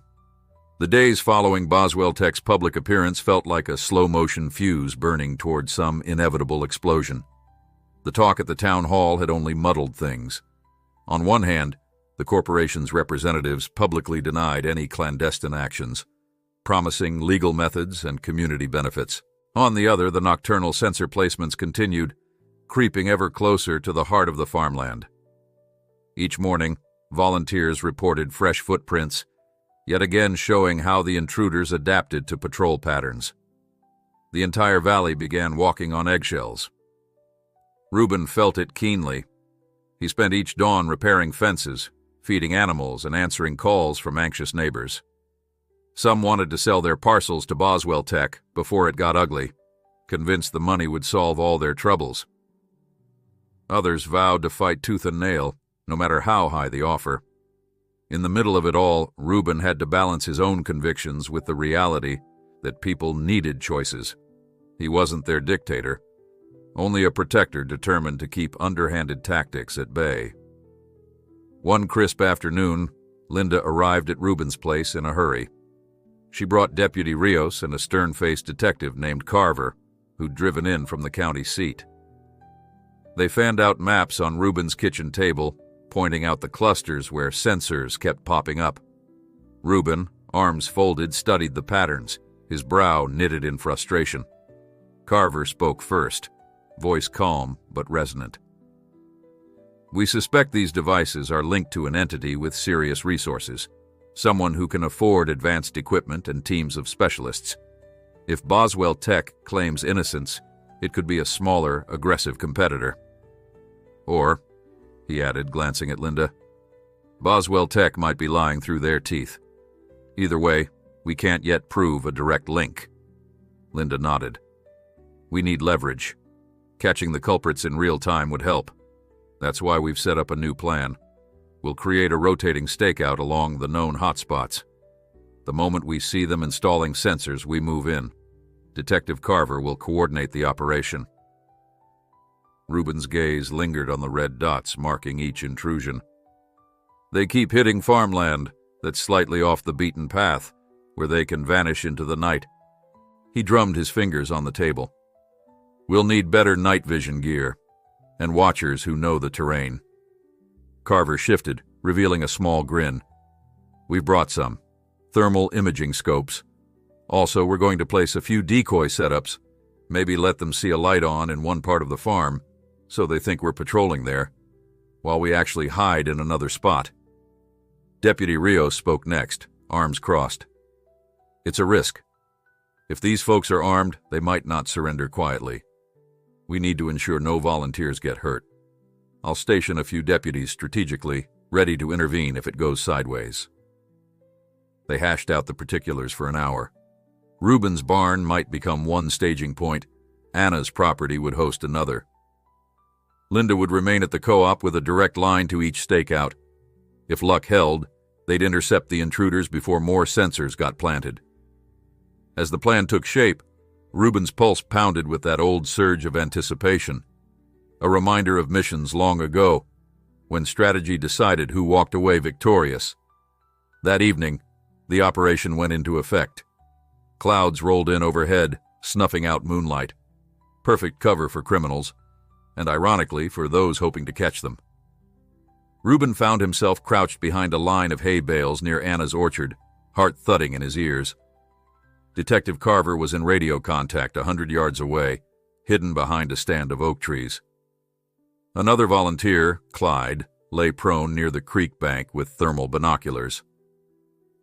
The days following Boswell Tech's public appearance felt like a slow-motion fuse burning toward some inevitable explosion. The talk at the town hall had only muddled things. On one hand, the corporation's representatives publicly denied any clandestine actions, promising legal methods and community benefits. On the other, the nocturnal sensor placements continued, creeping ever closer to the heart of the farmland. Each morning, volunteers reported fresh footprints, yet again showing how the intruders adapted to patrol patterns. The entire valley began walking on eggshells. Rubin felt it keenly. He spent each dawn repairing fences, feeding animals, and answering calls from anxious neighbors. Some wanted to sell their parcels to Boswell Tech before it got ugly, convinced the money would solve all their troubles. Others vowed to fight tooth and nail, no matter how high the offer. In the middle of it all, Rubin had to balance his own convictions with the reality that people needed choices. He wasn't their dictator, only a protector determined to keep underhanded tactics at bay. One crisp afternoon, Linda arrived at Reuben's place in a hurry. She brought Deputy Rios and a stern-faced detective named Carver, who'd driven in from the county seat. They fanned out maps on Reuben's kitchen table, pointing out the clusters where sensors kept popping up. Reuben, arms folded, studied the patterns, his brow knitted in frustration. Carver spoke first, voice calm but resonant. "We suspect these devices are linked to an entity with serious resources, someone who can afford advanced equipment and teams of specialists. If Boswell Tech claims innocence, it could be a smaller, aggressive competitor. Or," he added, glancing at Linda, "Boswell Tech might be lying through their teeth. Either way, we can't yet prove a direct link." Linda nodded. "We need leverage. Catching the culprits in real time would help. That's why we've set up a new plan. We'll create a rotating stakeout along the known hotspots. The moment we see them installing sensors, we move in. Detective Carver will coordinate the operation." Reuben's gaze lingered on the red dots marking each intrusion. "They keep hitting farmland that's slightly off the beaten path, where they can vanish into the night." He drummed his fingers on the table. "We'll need better night vision gear, and watchers who know the terrain." Carver shifted, revealing a small grin. "We've brought some. Thermal imaging scopes. Also, we're going to place a few decoy setups, maybe let them see a light on in one part of the farm, so they think we're patrolling there, while we actually hide in another spot." Deputy Rios spoke next, arms crossed. "It's a risk. If these folks are armed, they might not surrender quietly. We need to ensure no volunteers get hurt. I'll station a few deputies strategically, ready to intervene if it goes sideways." They hashed out the particulars for an hour. Reuben's barn might become one staging point. Anna's property would host another. Linda would remain at the co-op with a direct line to each stakeout. If luck held, they'd intercept the intruders before more sensors got planted. As the plan took shape, Reuben's pulse pounded with that old surge of anticipation, a reminder of missions long ago, when strategy decided who walked away victorious. That evening, the operation went into effect. Clouds rolled in overhead, snuffing out moonlight. Perfect cover for criminals, and ironically for those hoping to catch them. Reuben found himself crouched behind a line of hay bales near Anna's orchard, heart thudding in his ears. Detective Carver was in radio contact 100 yards away, hidden behind a stand of oak trees. Another volunteer, Clyde, lay prone near the creek bank with thermal binoculars.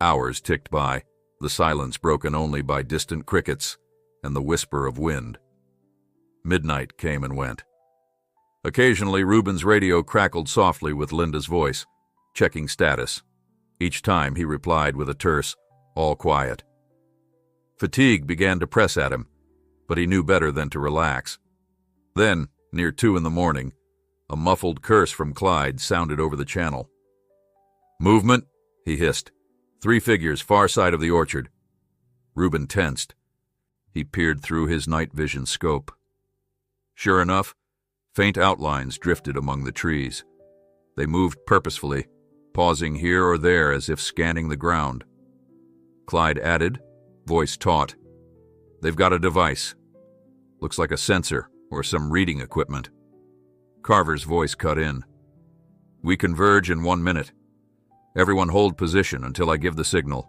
Hours ticked by, the silence broken only by distant crickets and the whisper of wind. Midnight came and went. Occasionally, Reuben's radio crackled softly with Linda's voice, checking status. Each time he replied with a terse, "All quiet." Fatigue began to press at him, but he knew better than to relax. Then, near 2 a.m, a muffled curse from Clyde sounded over the channel. "Movement," he hissed. 3 figures far side of the orchard. Reuben tensed. He peered through his night vision scope. Sure enough, faint outlines drifted among the trees. They moved purposefully, pausing here or there as if scanning the ground. Clyde added, voice taut, "They've got a device. Looks like a sensor or some reading equipment." Carver's voice cut in. "We converge in 1 minute. Everyone hold position until I give the signal."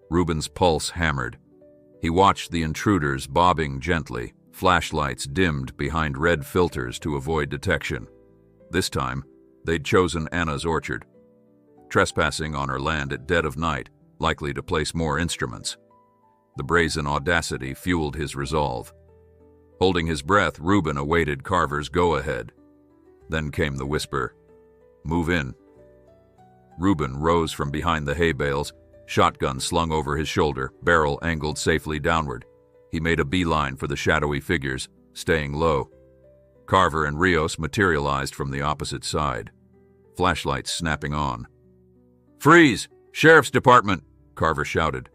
Reuben's pulse hammered. He watched the intruders bobbing gently, flashlights dimmed behind red filters to avoid detection. This time, they'd chosen Anna's orchard. Trespassing on her land at dead of night, likely to place more instruments. The brazen audacity fueled his resolve. Holding his breath, Reuben awaited Carver's go-ahead. Then came the whisper, "Move in." Reuben rose from behind the hay bales, shotgun slung over his shoulder, barrel angled safely downward. He made a beeline for the shadowy figures, staying low. Carver and Rios materialized from the opposite side, flashlights snapping on. "Freeze! Sheriff's Department!" Carver shouted.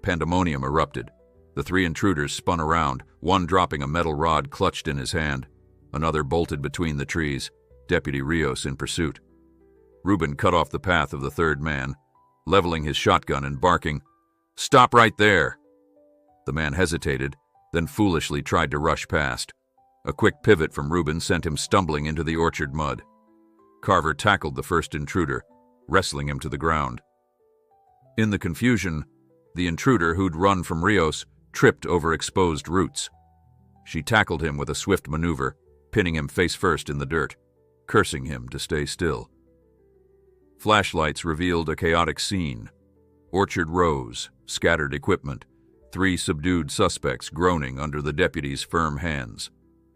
Pandemonium erupted. The 3 intruders spun around, one dropping a metal rod clutched in his hand. Another bolted between the trees, Deputy Rios in pursuit. Reuben cut off the path of the third man, leveling his shotgun and barking, "Stop right there!" The man hesitated, then foolishly tried to rush past. A quick pivot from Reuben sent him stumbling into the orchard mud. Carver tackled the first intruder, wrestling him to the ground. In the confusion, the intruder who'd run from Rios tripped over exposed roots. She tackled him with a swift maneuver, pinning him face first in the dirt, cursing him to stay still. Flashlights revealed a chaotic scene. Orchard rows, scattered equipment, 3 subdued suspects groaning under the deputy's firm hands.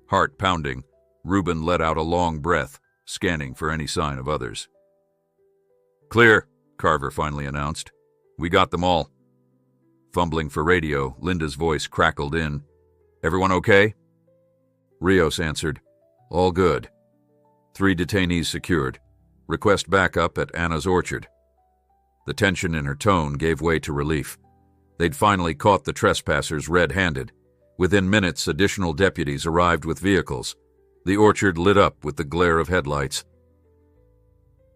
Heart pounding, Reuben let out a long breath, scanning for any sign of others. "Clear," Carver finally announced. "We got them all." Fumbling for radio, Linda's voice crackled in. "Everyone okay?" Rios answered, "All good. 3 detainees secured. Request backup at Anna's orchard." The tension in her tone gave way to relief. They'd finally caught the trespassers red-handed. Within minutes, additional deputies arrived with vehicles. The orchard lit up with the glare of headlights.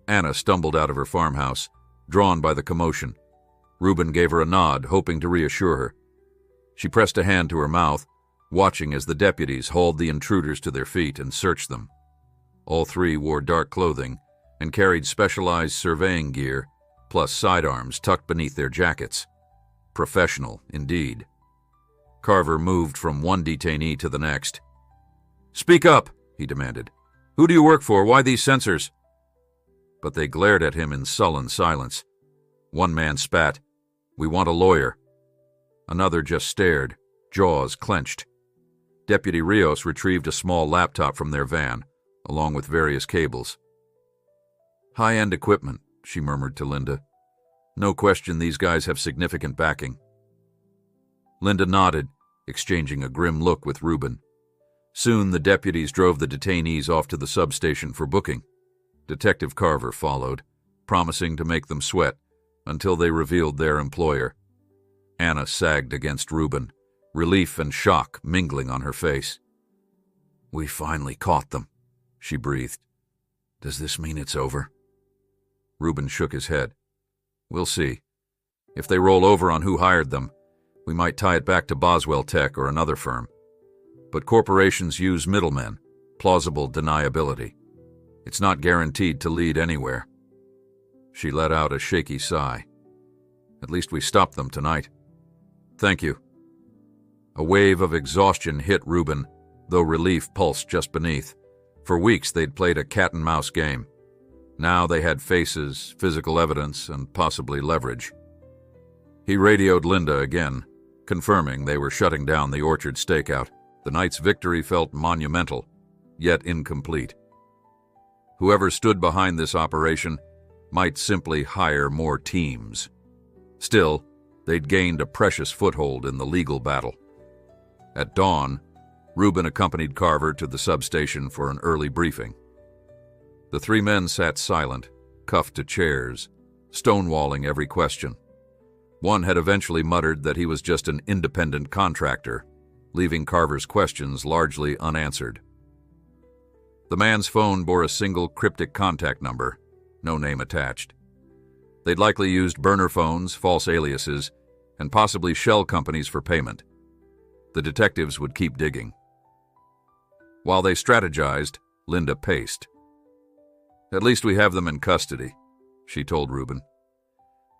Anna stumbled out of her farmhouse, drawn by the commotion. Reuben gave her a nod, hoping to reassure her. She pressed a hand to her mouth, watching as the deputies hauled the intruders to their feet and searched them. All 3 wore dark clothing and carried specialized surveying gear, plus sidearms tucked beneath their jackets. Professional, indeed. Carver moved from one detainee to the next. "Speak up," he demanded. "Who do you work for? Why these censors?" But they glared at him in sullen silence. One man spat, "We want a lawyer." Another just stared, jaws clenched. Deputy Rios retrieved a small laptop from their van, along with various cables. "High-end equipment," she murmured to Linda. "No question these guys have significant backing." Linda nodded, exchanging a grim look with Reuben. Soon the deputies drove the detainees off to the substation for booking. Detective Carver followed, promising to make them sweat until they revealed their employer. Anna sagged against Reuben, relief and shock mingling on her face. "We finally caught them," she breathed. "Does this mean it's over?" Reuben shook his head. "We'll see. If they roll over on who hired them, we might tie it back to Boswell Tech or another firm. But corporations use middlemen, plausible deniability. It's not guaranteed to lead anywhere." She let out a shaky sigh. "At least we stopped them tonight." "Thank you." A wave of exhaustion hit Reuben, though relief pulsed just beneath. For weeks they'd played a cat-and-mouse game. Now they had faces, physical evidence, and possibly leverage. He radioed Linda again, confirming they were shutting down the orchard stakeout. The night's victory felt monumental, yet incomplete. Whoever stood behind this operation might simply hire more teams. Still, they'd gained a precious foothold in the legal battle. At dawn, Reuben accompanied Carver to the substation for an early briefing. The 3 men sat silent, cuffed to chairs, stonewalling every question. One had eventually muttered that he was just an independent contractor, leaving Carver's questions largely unanswered. The man's phone bore a single cryptic contact number, no name attached. They'd likely used burner phones, false aliases, and possibly shell companies for payment. The detectives would keep digging. While they strategized, Linda paced. "At least we have them in custody," she told Reuben.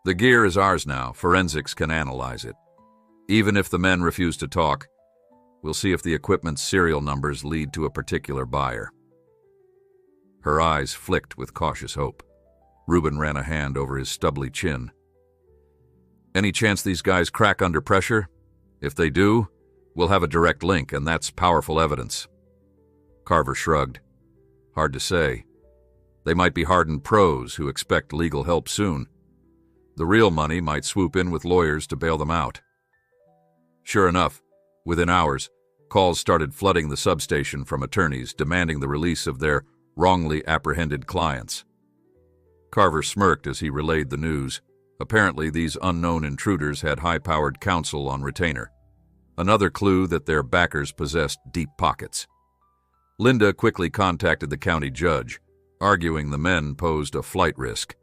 "The gear is ours now. Forensics can analyze it. Even if the men refuse to talk, we'll see if the equipment's serial numbers lead to a particular buyer." Her eyes flicked with cautious hope. Reuben ran a hand over his stubbly chin. "Any chance these guys crack under pressure? If they do, we'll have a direct link, and that's powerful evidence." Carver shrugged. "Hard to say. They might be hardened pros who expect legal help soon. The real money might swoop in with lawyers to bail them out." Sure enough, within hours, calls started flooding the substation from attorneys demanding the release of their wrongly apprehended clients. Carver smirked as he relayed the news. Apparently, these unknown intruders had high-powered counsel on retainer. Another clue that their backers possessed deep pockets. Linda quickly contacted the county judge, arguing the men posed a flight risk.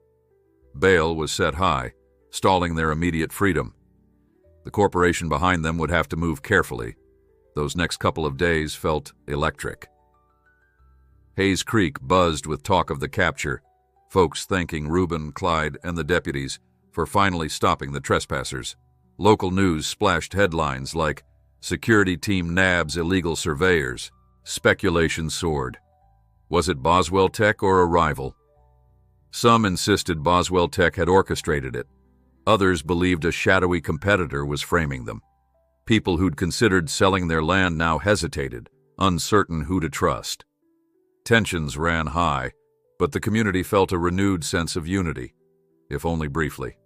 Bail was set high, stalling their immediate freedom. The corporation behind them would have to move carefully. Those next couple of days felt electric. Hayes Creek buzzed with talk of the capture, folks thanking Reuben, Clyde, and the deputies for finally stopping the trespassers. Local news splashed headlines like, "Security team nabs illegal surveyors." Speculation soared. Was it Boswell Tech or a rival? Some insisted Boswell Tech had orchestrated it. Others believed a shadowy competitor was framing them. People who'd considered selling their land now hesitated, uncertain who to trust. Tensions ran high, but the community felt a renewed sense of unity, if only briefly.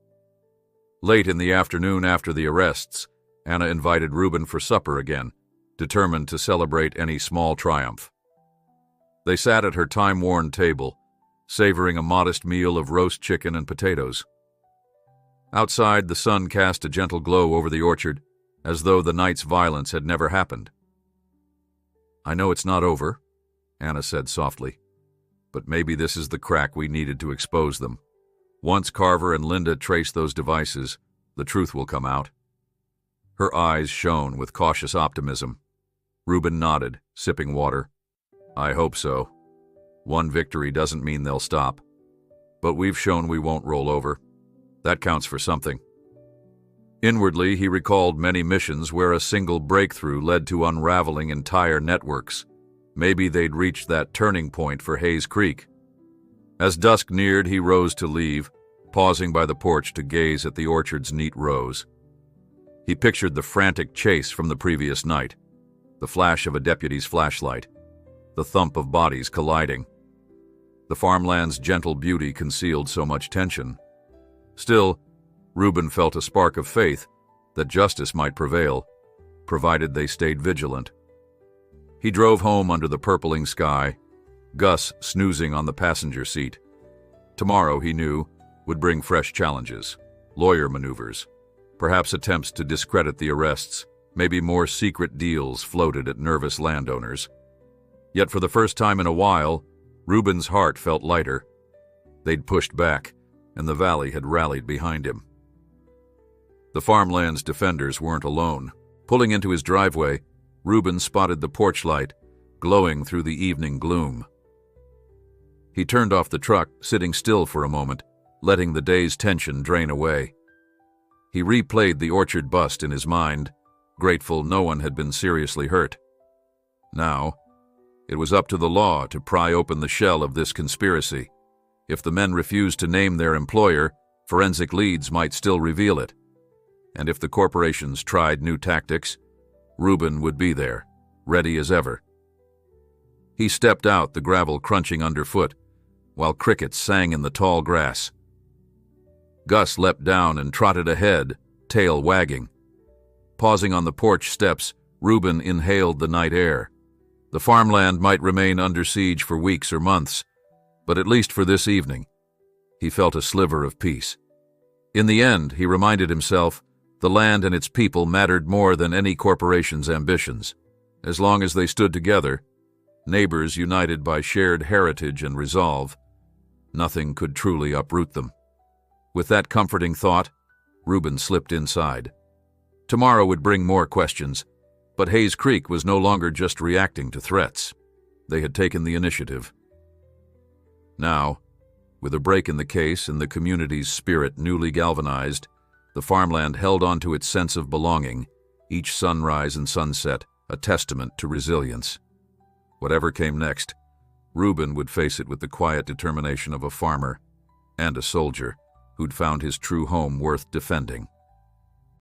Late in the afternoon after the arrests, Anna invited Reuben for supper again, determined to celebrate any small triumph. They sat at her time-worn table, savoring a modest meal of roast chicken and potatoes. Outside, the sun cast a gentle glow over the orchard, as though the night's violence had never happened. "I know it's not over," Anna said softly, "but maybe this is the crack we needed to expose them. Once Carver and Linda trace those devices, the truth will come out." Her eyes shone with cautious optimism. Reuben nodded, sipping water. "I hope so. One victory doesn't mean they'll stop. But we've shown we won't roll over. That counts for something." Inwardly, he recalled many missions where a single breakthrough led to unraveling entire networks. Maybe they'd reached that turning point for Hayes Creek. As dusk neared, he rose to leave, pausing by the porch to gaze at the orchard's neat rows. He pictured the frantic chase from the previous night, the flash of a deputy's flashlight, the thump of bodies colliding. The farmland's gentle beauty concealed so much tension. Still, Reuben felt a spark of faith that justice might prevail, provided they stayed vigilant. He drove home under the purpling sky, Gus snoozing on the passenger seat. Tomorrow, he knew, would bring fresh challenges, lawyer maneuvers, perhaps attempts to discredit the arrests, maybe more secret deals floated at nervous landowners. Yet for the first time in a while, Reuben's heart felt lighter. They'd pushed back, and the valley had rallied behind him. The farmland's defenders weren't alone. Pulling into his driveway, Reuben spotted the porch light, glowing through the evening gloom. He turned off the truck, sitting still for a moment, letting the day's tension drain away. He replayed the orchard bust in his mind, grateful no one had been seriously hurt. Now, it was up to the law to pry open the shell of this conspiracy. If the men refused to name their employer, forensic leads might still reveal it. And if the corporations tried new tactics, Reuben would be there, ready as ever. He stepped out, the gravel crunching underfoot, while crickets sang in the tall grass. Gus leapt down and trotted ahead, tail wagging. Pausing on the porch steps, Reuben inhaled the night air. The farmland might remain under siege for weeks or months, but at least for this evening, he felt a sliver of peace. In the end, he reminded himself, the land and its people mattered more than any corporation's ambitions. As long as they stood together, neighbors united by shared heritage and resolve, nothing could truly uproot them. With that comforting thought, Reuben slipped inside. Tomorrow would bring more questions, but Hayes Creek was no longer just reacting to threats. They had taken the initiative. Now, with a break in the case and the community's spirit newly galvanized, the farmland held on to its sense of belonging, each sunrise and sunset a testament to resilience. Whatever came next, Reuben would face it with the quiet determination of a farmer and a soldier who'd found his true home worth defending.